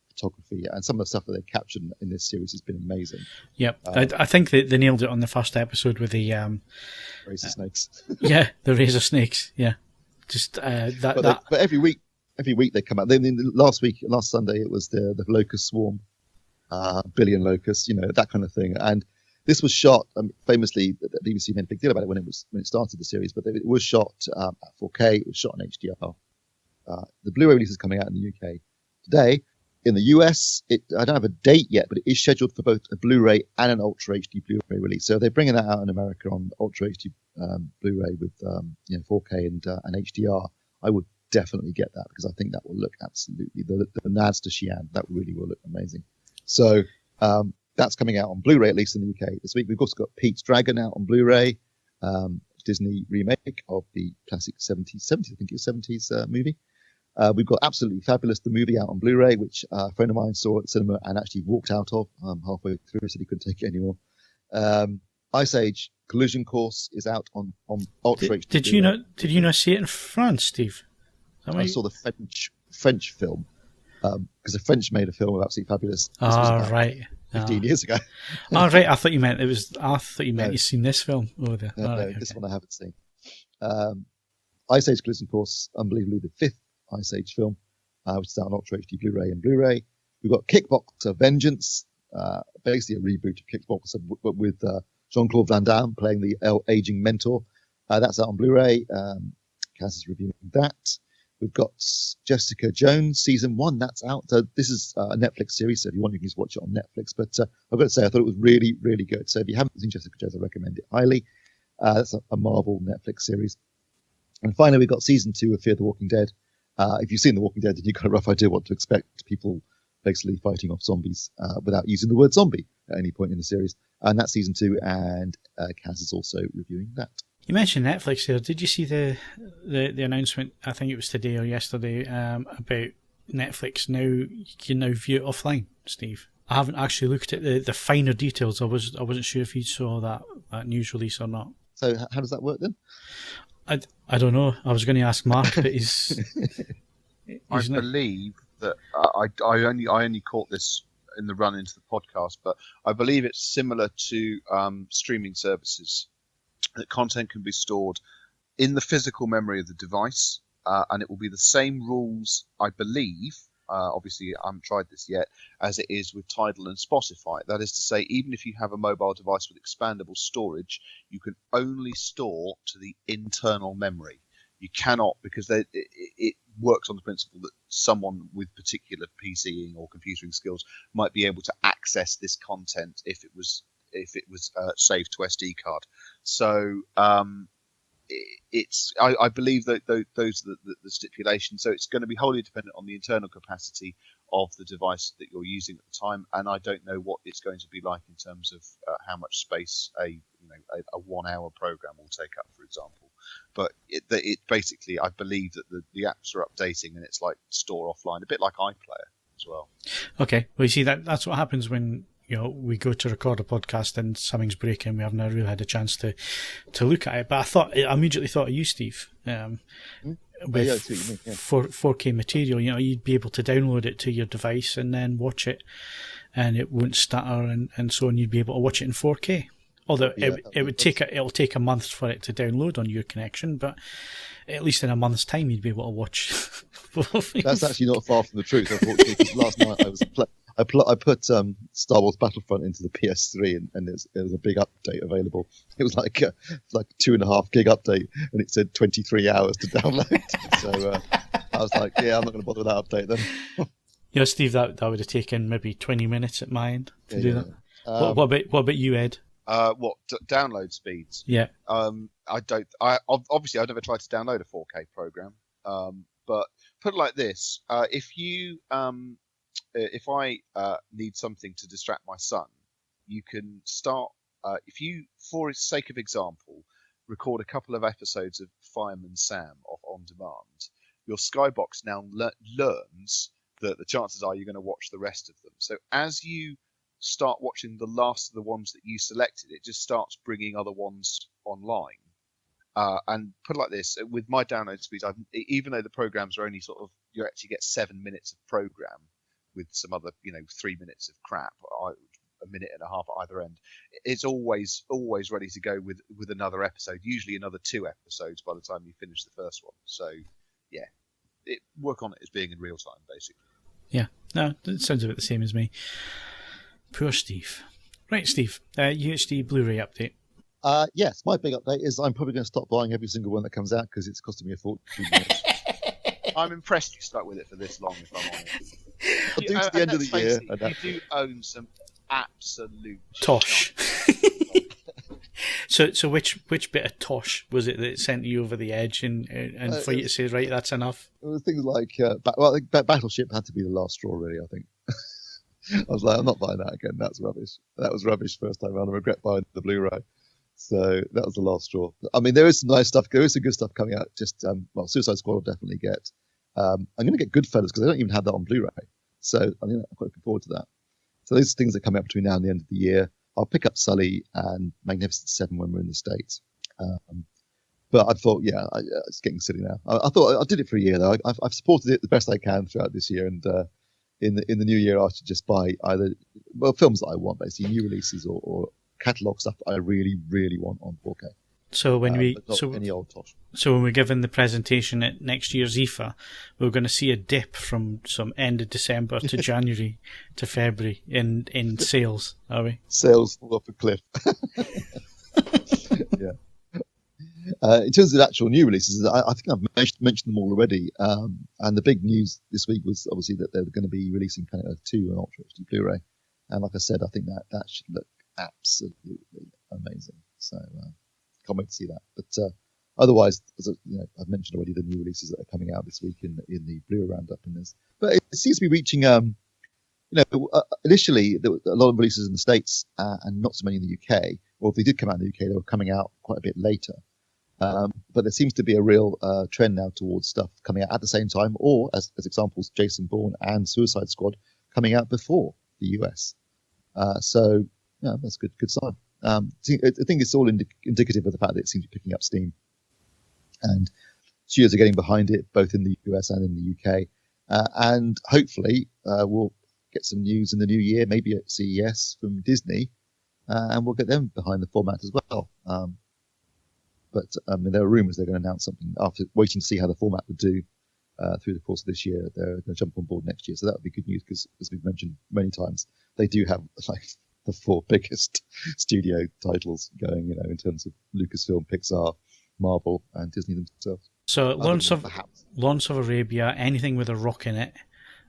photography, and some of the stuff that they've captured in this series has been amazing. Yep, I think they nailed it on the first episode with the razor snakes. Yeah, the razor snakes. Yeah, just But every week they come out. Last Sunday it was the locust swarm, billion locusts, that kind of thing. And This was shot famously. The BBC made a big deal about it when it started the series, but it was shot at 4K. It was shot on HDR. The Blu-ray release is coming out in the UK today. In the US, I don't have a date yet, but it is scheduled for both a Blu-ray and an Ultra HD Blu-ray release. So they're bringing that out in America on Ultra HD Blu-ray with 4K and HDR. I would definitely get that because I think that will look absolutely the nads to Xi'an. That really will look amazing. So that's coming out on Blu-ray, at least in the UK this week. We've also got Pete's Dragon out on Blu-ray, Disney remake of the classic 70s, I think it's 70s movie. We've got Absolutely Fabulous, the movie, out on Blu-ray, which a friend of mine saw at the cinema and actually walked out of halfway through, said he couldn't take it anymore. Ice Age Collision Course is out on Ultra HD. Did you not see it in France, Steve? I saw the French film because the French made a film of Absolutely Fabulous. Right. 15 years ago. Right. I thought you meant you'd seen this film over there. No, this one I haven't seen. Ice Age Collision Course, unbelievably the fifth Ice Age film, which is out on Ultra HD Blu-ray and Blu-ray. We've got Kickboxer Vengeance, basically a reboot of Kickboxer, but with Jean-Claude Van Damme playing the aging mentor. That's out on Blu-ray. Kaz is reviewing that. We've got Jessica Jones season 1. That's out. So this is a Netflix series. So if you want, you can just watch it on Netflix. But I've got to say, I thought it was really, really good. So if you haven't seen Jessica Jones, I recommend it highly. That's a Marvel Netflix series. And finally, we've got season 2 of Fear the Walking Dead. If you've seen The Walking Dead, then you've got a rough idea what to expect. People basically fighting off zombies without using the word zombie at any point in the series. And that's season 2, and Kaz is also reviewing that. You mentioned Netflix there. Did you see the announcement, I think it was today or yesterday, about Netflix now? You can now view it offline, Steve. I haven't actually looked at the finer details. I wasn't sure if you saw that news release or not. So how does that work then? I don't know. I was going to ask Mark, but he's I believe that I only caught this in the run into the podcast, but I believe it's similar to streaming services. That content can be stored in the physical memory of the device, and it will be the same rules, I believe. Obviously, I haven't tried this yet, as it is with Tidal and Spotify. That is to say, even if you have a mobile device with expandable storage, you can only store to the internal memory. You cannot, because it works on the principle that someone with particular PCing or computing skills might be able to access this content if it was saved to SD card. So I believe that those are the stipulations. So it's going to be wholly dependent on the internal capacity of the device that you're using at the time, and I don't know what it's going to be like in terms of how much space a 1 hour program will take up, for example. But it basically, I believe that the apps are updating, and it's like store offline, a bit like iPlayer as well. Okay, well, you see, that's what happens when we go to record a podcast and something's breaking. We haven't really had a chance to look at it. But I immediately thought of you, Steve. With 4K material, you'd be able to download it to your device and then watch it, and it won't stutter and so on. You'd be able to watch it in 4K. Although it'll take a month for it to download on your connection, but at least in a month's time you'd be able to watch. That's actually not far from the truth, unfortunately. Because last night I put Star Wars Battlefront into the PS3, and there was a big update available. It was like a 2.5 gig update, and it said 23 hours to download. So I was like, yeah, I'm not going to bother with that update then. Steve, that would have taken maybe 20 minutes at my end to do that. What about you, Ed? Download speeds? Yeah. Obviously I've never tried to download a 4K program. But put it like this: if I need something to distract my son, you can start. If you, for sake of example, record a couple of episodes of Fireman Sam on demand, your Skybox now learns that the chances are you're going to watch the rest of them. So as you start watching the last of the ones that you selected, it just starts bringing other ones online. And put it like this, with my download speeds, even though the programs are only you actually get 7 minutes of program with some other 3 minutes of crap, a minute and a half at either end, it's always ready to go with another episode, usually another 2 episodes by the time you finish the first one. So yeah, work on it as being in real time, basically. Yeah, no, it sounds a bit the same as me. Poor Steve. Right, Steve, UHD Blu-ray update. Yes, my big update is I'm probably going to stop buying every single one that comes out because it's costing me a fortune. I'm impressed you stuck with it for this long, if I'm honest. I'll do to the end of the year. You do own some absolute Tosh. shite. So which bit of tosh was it that sent you over the edge and for you to say, right, that's enough? It was things like, I think Battleship had to be the last straw, really, I think. I was like, I'm not buying that again. That's rubbish. That was rubbish first time around. I regret buying the Blu-ray. So that was the last straw. I mean, there is some nice stuff. There is some good stuff coming out. Just, Suicide Squad will definitely get. I'm going to get Goodfellas because I don't even have that on Blu-ray. So I'm quite looking forward to that. So those things that come out between now and the end of the year. I'll pick up Selley and Magnificent Seven when we're in the States. But I thought, it's getting silly now. I thought I did it for a year though. I've supported it the best I can throughout this year, and in the new year I should just buy either films that I want, basically new releases or catalog stuff that I really really want on 4K. So when any old tosh. So when we're given the presentation at next year's IFA, we're going to see a dip from some end of December to January to February in sales, are we? Sales fall off a cliff. Yeah. In terms of actual new releases, I think I've mentioned them all already. And the big news this week was obviously that they're going to be releasing Planet Earth 2 on Ultra HD Blu-ray. And like I said, I think that should look absolutely amazing. So can't wait to see that. But otherwise, as I've mentioned already, the new releases that are coming out this week in the Blu-ray roundup in this. But it seems to be reaching. Initially there were a lot of releases in the States and not so many in the UK. Or if they did come out in the UK, they were coming out quite a bit later. But there seems to be a real trend now towards stuff coming out at the same time, or as examples, Jason Bourne and Suicide Squad coming out before the US. So that's a good sign. I think it's all indicative of the fact that it seems to be picking up steam, and studios are getting behind it both in the US and in the UK. And hopefully we'll get some news in the new year, maybe at CES from Disney, and we'll get them behind the format as well. But there are rumours they're going to announce something after waiting to see how the format would do through the course of this year. They're going to jump on board next year, so that would be good news because, as we've mentioned many times, they do have like the 4 biggest studio titles going, in terms of Lucasfilm, Pixar, Marvel, and Disney themselves. So Lawrence of Arabia, anything with a rock in it,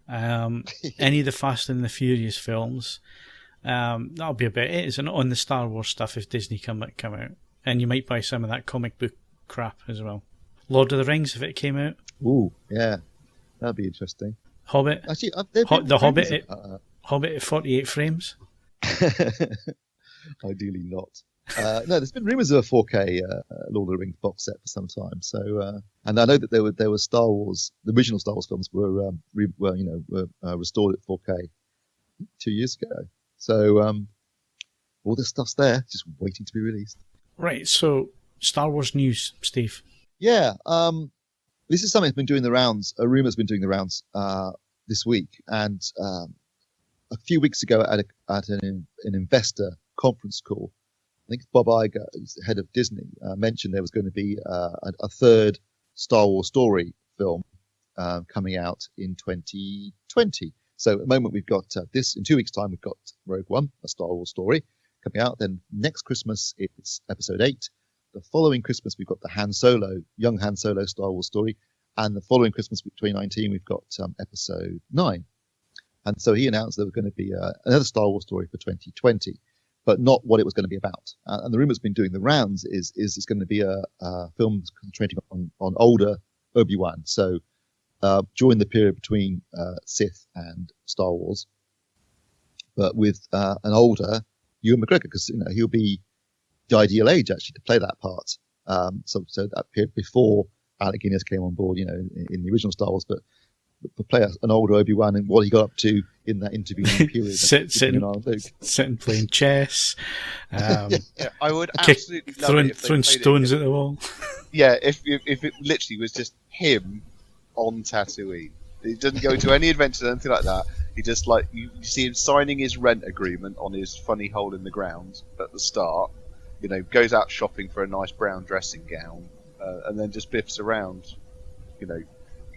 any of the Fast and the Furious films, that'll be about it, isn't it? On the Star Wars stuff if Disney come out. And you might buy some of that comic book crap as well. Lord of the Rings, if it came out. Ooh, yeah. That'd be interesting. Hobbit. Actually, the Hobbit at 48 frames. Ideally not. No, there's been rumours of a 4K Lord of the Rings box set for some time. So, and I know that there were Star Wars, the original Star Wars films were restored at 4K 2 years ago. So, all this stuff's there, just waiting to be released. Right, so Star Wars news, Steve. Yeah, this is something that's been doing the rounds. A rumour's been doing the rounds this week, and a few weeks ago at an investor conference call, I think Bob Iger, who's the head of Disney, mentioned there was going to be a third Star Wars story film coming out in 2020. So at the moment we've got this. In 2 weeks' time, we've got Rogue One, a Star Wars story, coming out. Then next Christmas, it's Episode 8. The following Christmas, we've got the young Han Solo Star Wars story. And the following Christmas, 2019, we've got Episode 9. And so he announced there was going to be another Star Wars story for 2020, but not what it was going to be about. And the rumor's been doing the rounds is it's going to be a film concentrating on older Obi-Wan. So during the period between Sith and Star Wars, but with an older Ewan McGregor, because he'll be the ideal age actually to play that part. So that period before Alec Guinness came on board, in the original Star Wars, but play an older Obi-Wan and what he got up to in that intervening period. sitting playing chess. I would absolutely love it throwing stones at the wall. Yeah, if it literally was just him on Tatooine. He doesn't go to any adventures or anything like that. He just you see him signing his rent agreement on his funny hole in the ground at the start. Goes out shopping for a nice brown dressing gown, and then just biffs around.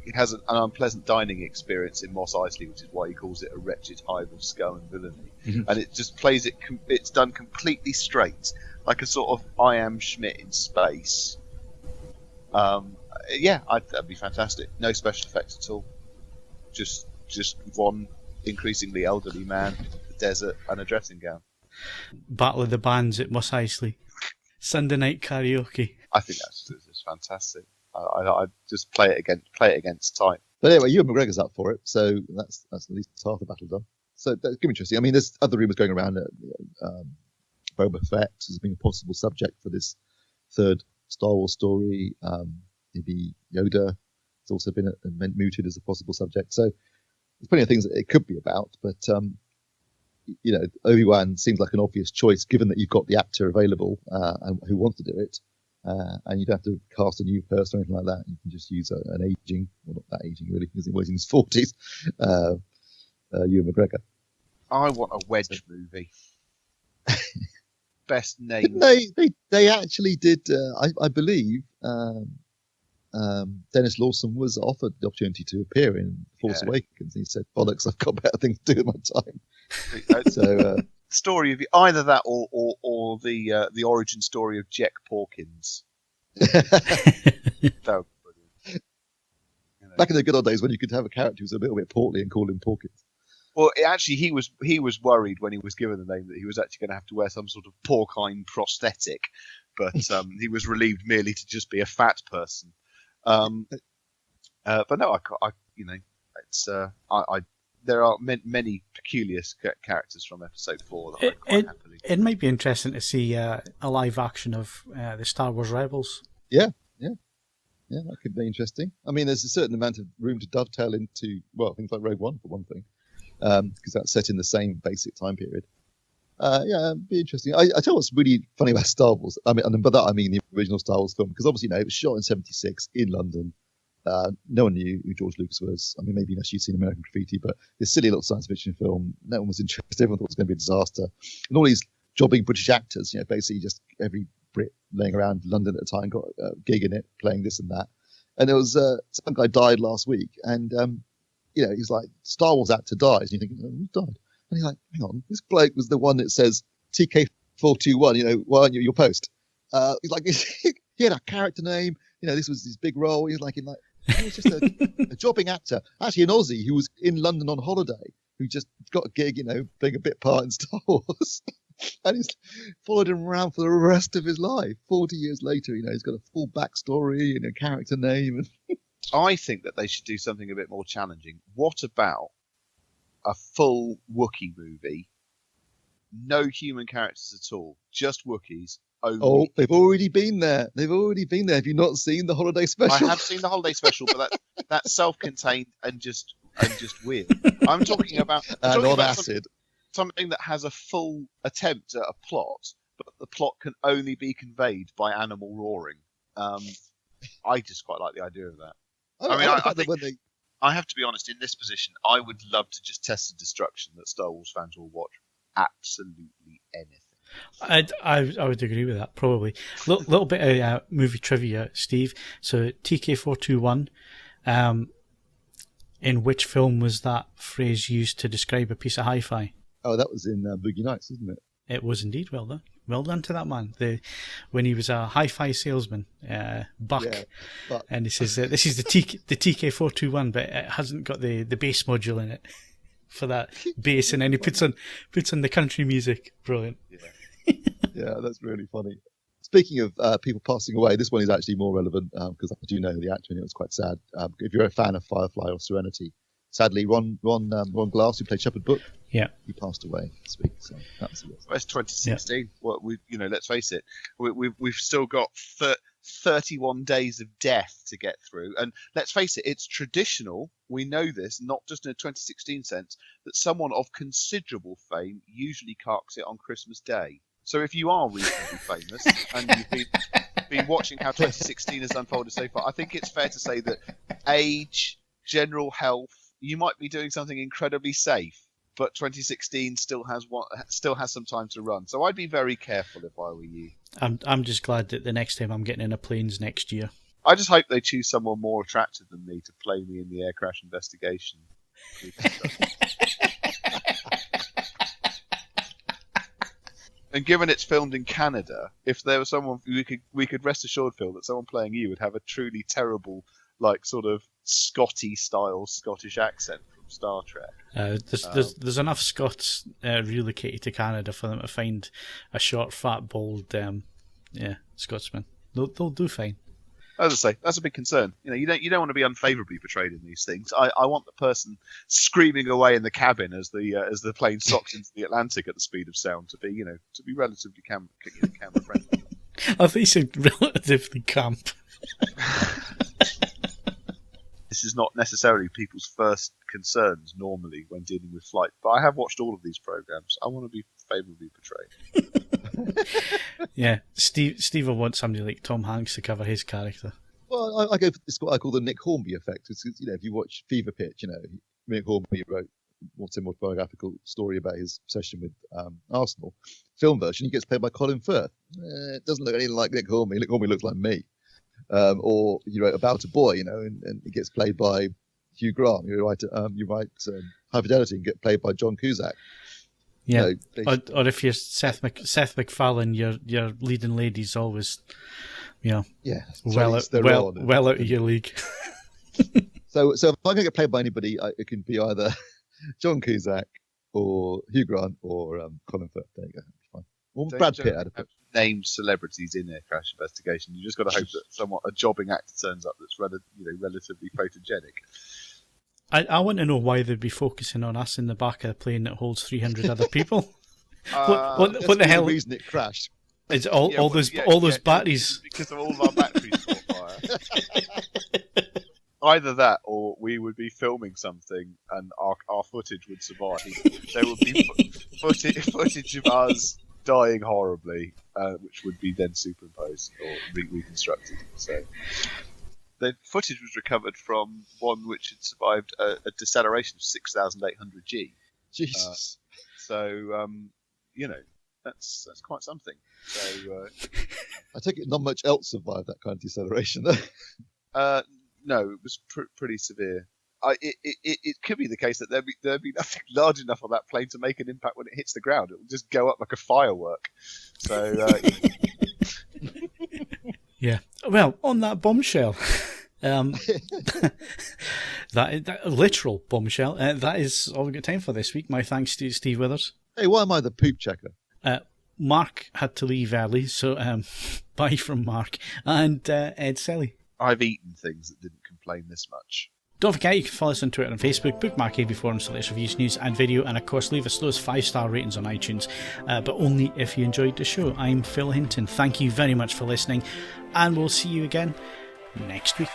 an unpleasant dining experience in Mos Eisley, which is why he calls it a wretched hive of scum and villainy. Mhm. And it just plays it. It's done completely straight, like a sort of I Am Schmidt in space. That'd be fantastic. No special effects at all. Just one increasingly elderly man, the desert, and a dressing gown. Battle of the Bands at Mos Eisley. Sunday night karaoke. I think that's fantastic. I just play it against time. But anyway, Ewan McGregor's up for it, so that's at least half the battle done. So that's going to be interesting. I mean, there's other rumours going around that Boba Fett has been a possible subject for this third Star Wars story. Maybe Yoda has also been mooted as a possible subject. So there's plenty of things that it could be about, but Obi-Wan seems like an obvious choice given that you've got the actor available and who wants to do it, and you don't have to cast a new person or anything like that. You can just use an aging, well, not that aging really, because he was in his 40s, Ewan McGregor. I want a Wedge movie. Best name. They actually did. I believe Dennis Lawson was offered the opportunity to appear in Force Awakens. He said, "Bollocks! I've got better things to do with my time." So story of either that or the origin story of Jack Pawkins. That would be brilliant. Back in the good old days when you could have a character who was a little bit portly and call him Pawkins. Well, actually, he was worried when he was given the name that he was actually going to have to wear some sort of porcine prosthetic, but he was relieved merely to just be a fat person. But no, there are many peculiar characters from Episode 4 that I quite happily. It might be interesting to see a live action of the Star Wars Rebels. Yeah, that could be interesting. I mean, there's a certain amount of room to dovetail into, well, things like Rogue One for one thing, because that's set in the same basic time period. It'd be interesting. I tell you what's really funny about Star Wars. I mean, and by that I mean the original Star Wars film, because obviously, it was shot in '76 in London. No one knew who George Lucas was. I mean, maybe you'd seen American Graffiti, but this silly little science fiction film, no one was interested. Everyone thought it was going to be a disaster. And all these jobbing British actors, basically just every Brit laying around London at the time got a gig in it, playing this and that. And there was some guy died last week, and he's like, Star Wars actor dies, and you think, who died? And he's like, hang on, this bloke was the one that says TK421, why aren't you at your post? He's like, he had a character name, this was his big role. He was just a jobbing actor, actually an Aussie who was in London on holiday, who just got a gig, playing a bit part in Star Wars. And he's followed him around for the rest of his life. 40 years later, he's got a full backstory and a character name. I think that they should do something a bit more challenging. What about a full Wookiee movie? No human characters at all, just Wookiees. Only. Oh, they've already been there. Have you not seen the holiday special? I have seen the holiday special, but that's self-contained and just weird. I'm talking about on acid. Something that has a full attempt at a plot, but the plot can only be conveyed by animal roaring. I just quite like the idea of that. I think I have to be honest, in this position, I would love to just test the destruction that Star Wars fans will watch absolutely anything. I would agree with that, probably. Little bit of movie trivia, Steve. So TK421, in which film was that phrase used to describe a piece of hi-fi? Oh, that was in Boogie Nights, isn't it? It was indeed. Well done. Well done to that man. When he was a hi-fi salesman, Buck. Yeah, Buck. And he says, this is the TK421, but it hasn't got the bass module in it for that bass. And then he puts on the country music. Brilliant. Yeah, that's really funny. Speaking of people passing away, this one is actually more relevant because I do know the actor and it was quite sad. If you're a fan of Firefly or Serenity, sadly, Ron Glass, who played Shepherd Book, he passed away this week. So that's it. Well, it's 2016. Yeah. Well, let's face it, we've still got 31 days of death to get through, and let's face it, it's traditional. We know this, not just in a 2016 sense, that someone of considerable fame usually carks it on Christmas Day. So if you are reasonably famous and you've been watching how 2016 has unfolded so far, I think it's fair to say that age, general health, you might be doing something incredibly safe, but 2016 still has some time to run. So I'd be very careful if I were you. I'm just glad that the next time I'm getting in a plane's next year. I just hope they choose someone more attractive than me to play me in the air crash investigation. And given it's filmed in Canada, if there was someone we could rest assured, Phil, that someone playing you would have a truly terrible, like sort of Scotty style Scottish accent from Star Trek. There's enough Scots relocated to Canada for them to find a short, fat, bald, Scotsman. They'll do fine. As I say, that's a big concern. You don't want to be unfavourably portrayed in these things. I want the person screaming away in the cabin as the plane socks into the Atlantic at the speed of sound to be relatively camera friendly. I think you said relatively camp. This is not necessarily people's first concerns normally when dealing with flight, but I have watched all of these programs. I want to be favourably portrayed. Yeah, Steve will want somebody like Tom Hanks to cover his character. Well, I go for this, what I call the Nick Hornby effect. It's, if you watch Fever Pitch, Nick Hornby wrote what's a more biographical story about his obsession with Arsenal. Film version, he gets played by Colin Firth. It doesn't look anything like Nick Hornby. Nick Hornby looks like me. Or you wrote About a Boy, and it gets played by Hugh Grant. You write High Fidelity and get played by John Cusack. Yeah, or if you're Seth MacFarlane, your leading lady's always, well out of your league. So if I'm going to get played by anybody, it can be either John Cusack or Hugh Grant or Colin Firth. There you go. Fine. Or Brad Pitt. Named celebrities in Air Crash Investigation. You just got to hope that a jobbing actor turns up that's relatively photogenic. I want to know why they'd be focusing on us in the back of a plane that holds 300 other people. What the hell? The reason it crashed. It's all those batteries. Because of all of our batteries caught fire. Either that, or we would be filming something and our footage would survive. There would be footage of us dying horribly, which would be then superimposed or reconstructed. So. The footage was recovered from one which had survived a deceleration of 6,800 G. Jesus. That's quite something. So I take it not much else survived that kind of deceleration, though. No, it was pretty severe. It could be the case that there'd be nothing large enough on that plane to make an impact when it hits the ground. It will just go up like a firework. So. Yeah. Well, on that bombshell, that literal bombshell, that is all we've got time for this week. My thanks to Steve Withers. Hey, why am I the poop checker? Mark had to leave early, so bye from Mark. And Ed Selley. I've eaten things that didn't complain this much. Don't forget, you can follow us on Twitter and Facebook, bookmark AVForums for latest reviews, news and video, and of course leave us those 5-star ratings on iTunes, but only if you enjoyed the show. I'm Phil Hinton. Thank you very much for listening, and we'll see you again next week.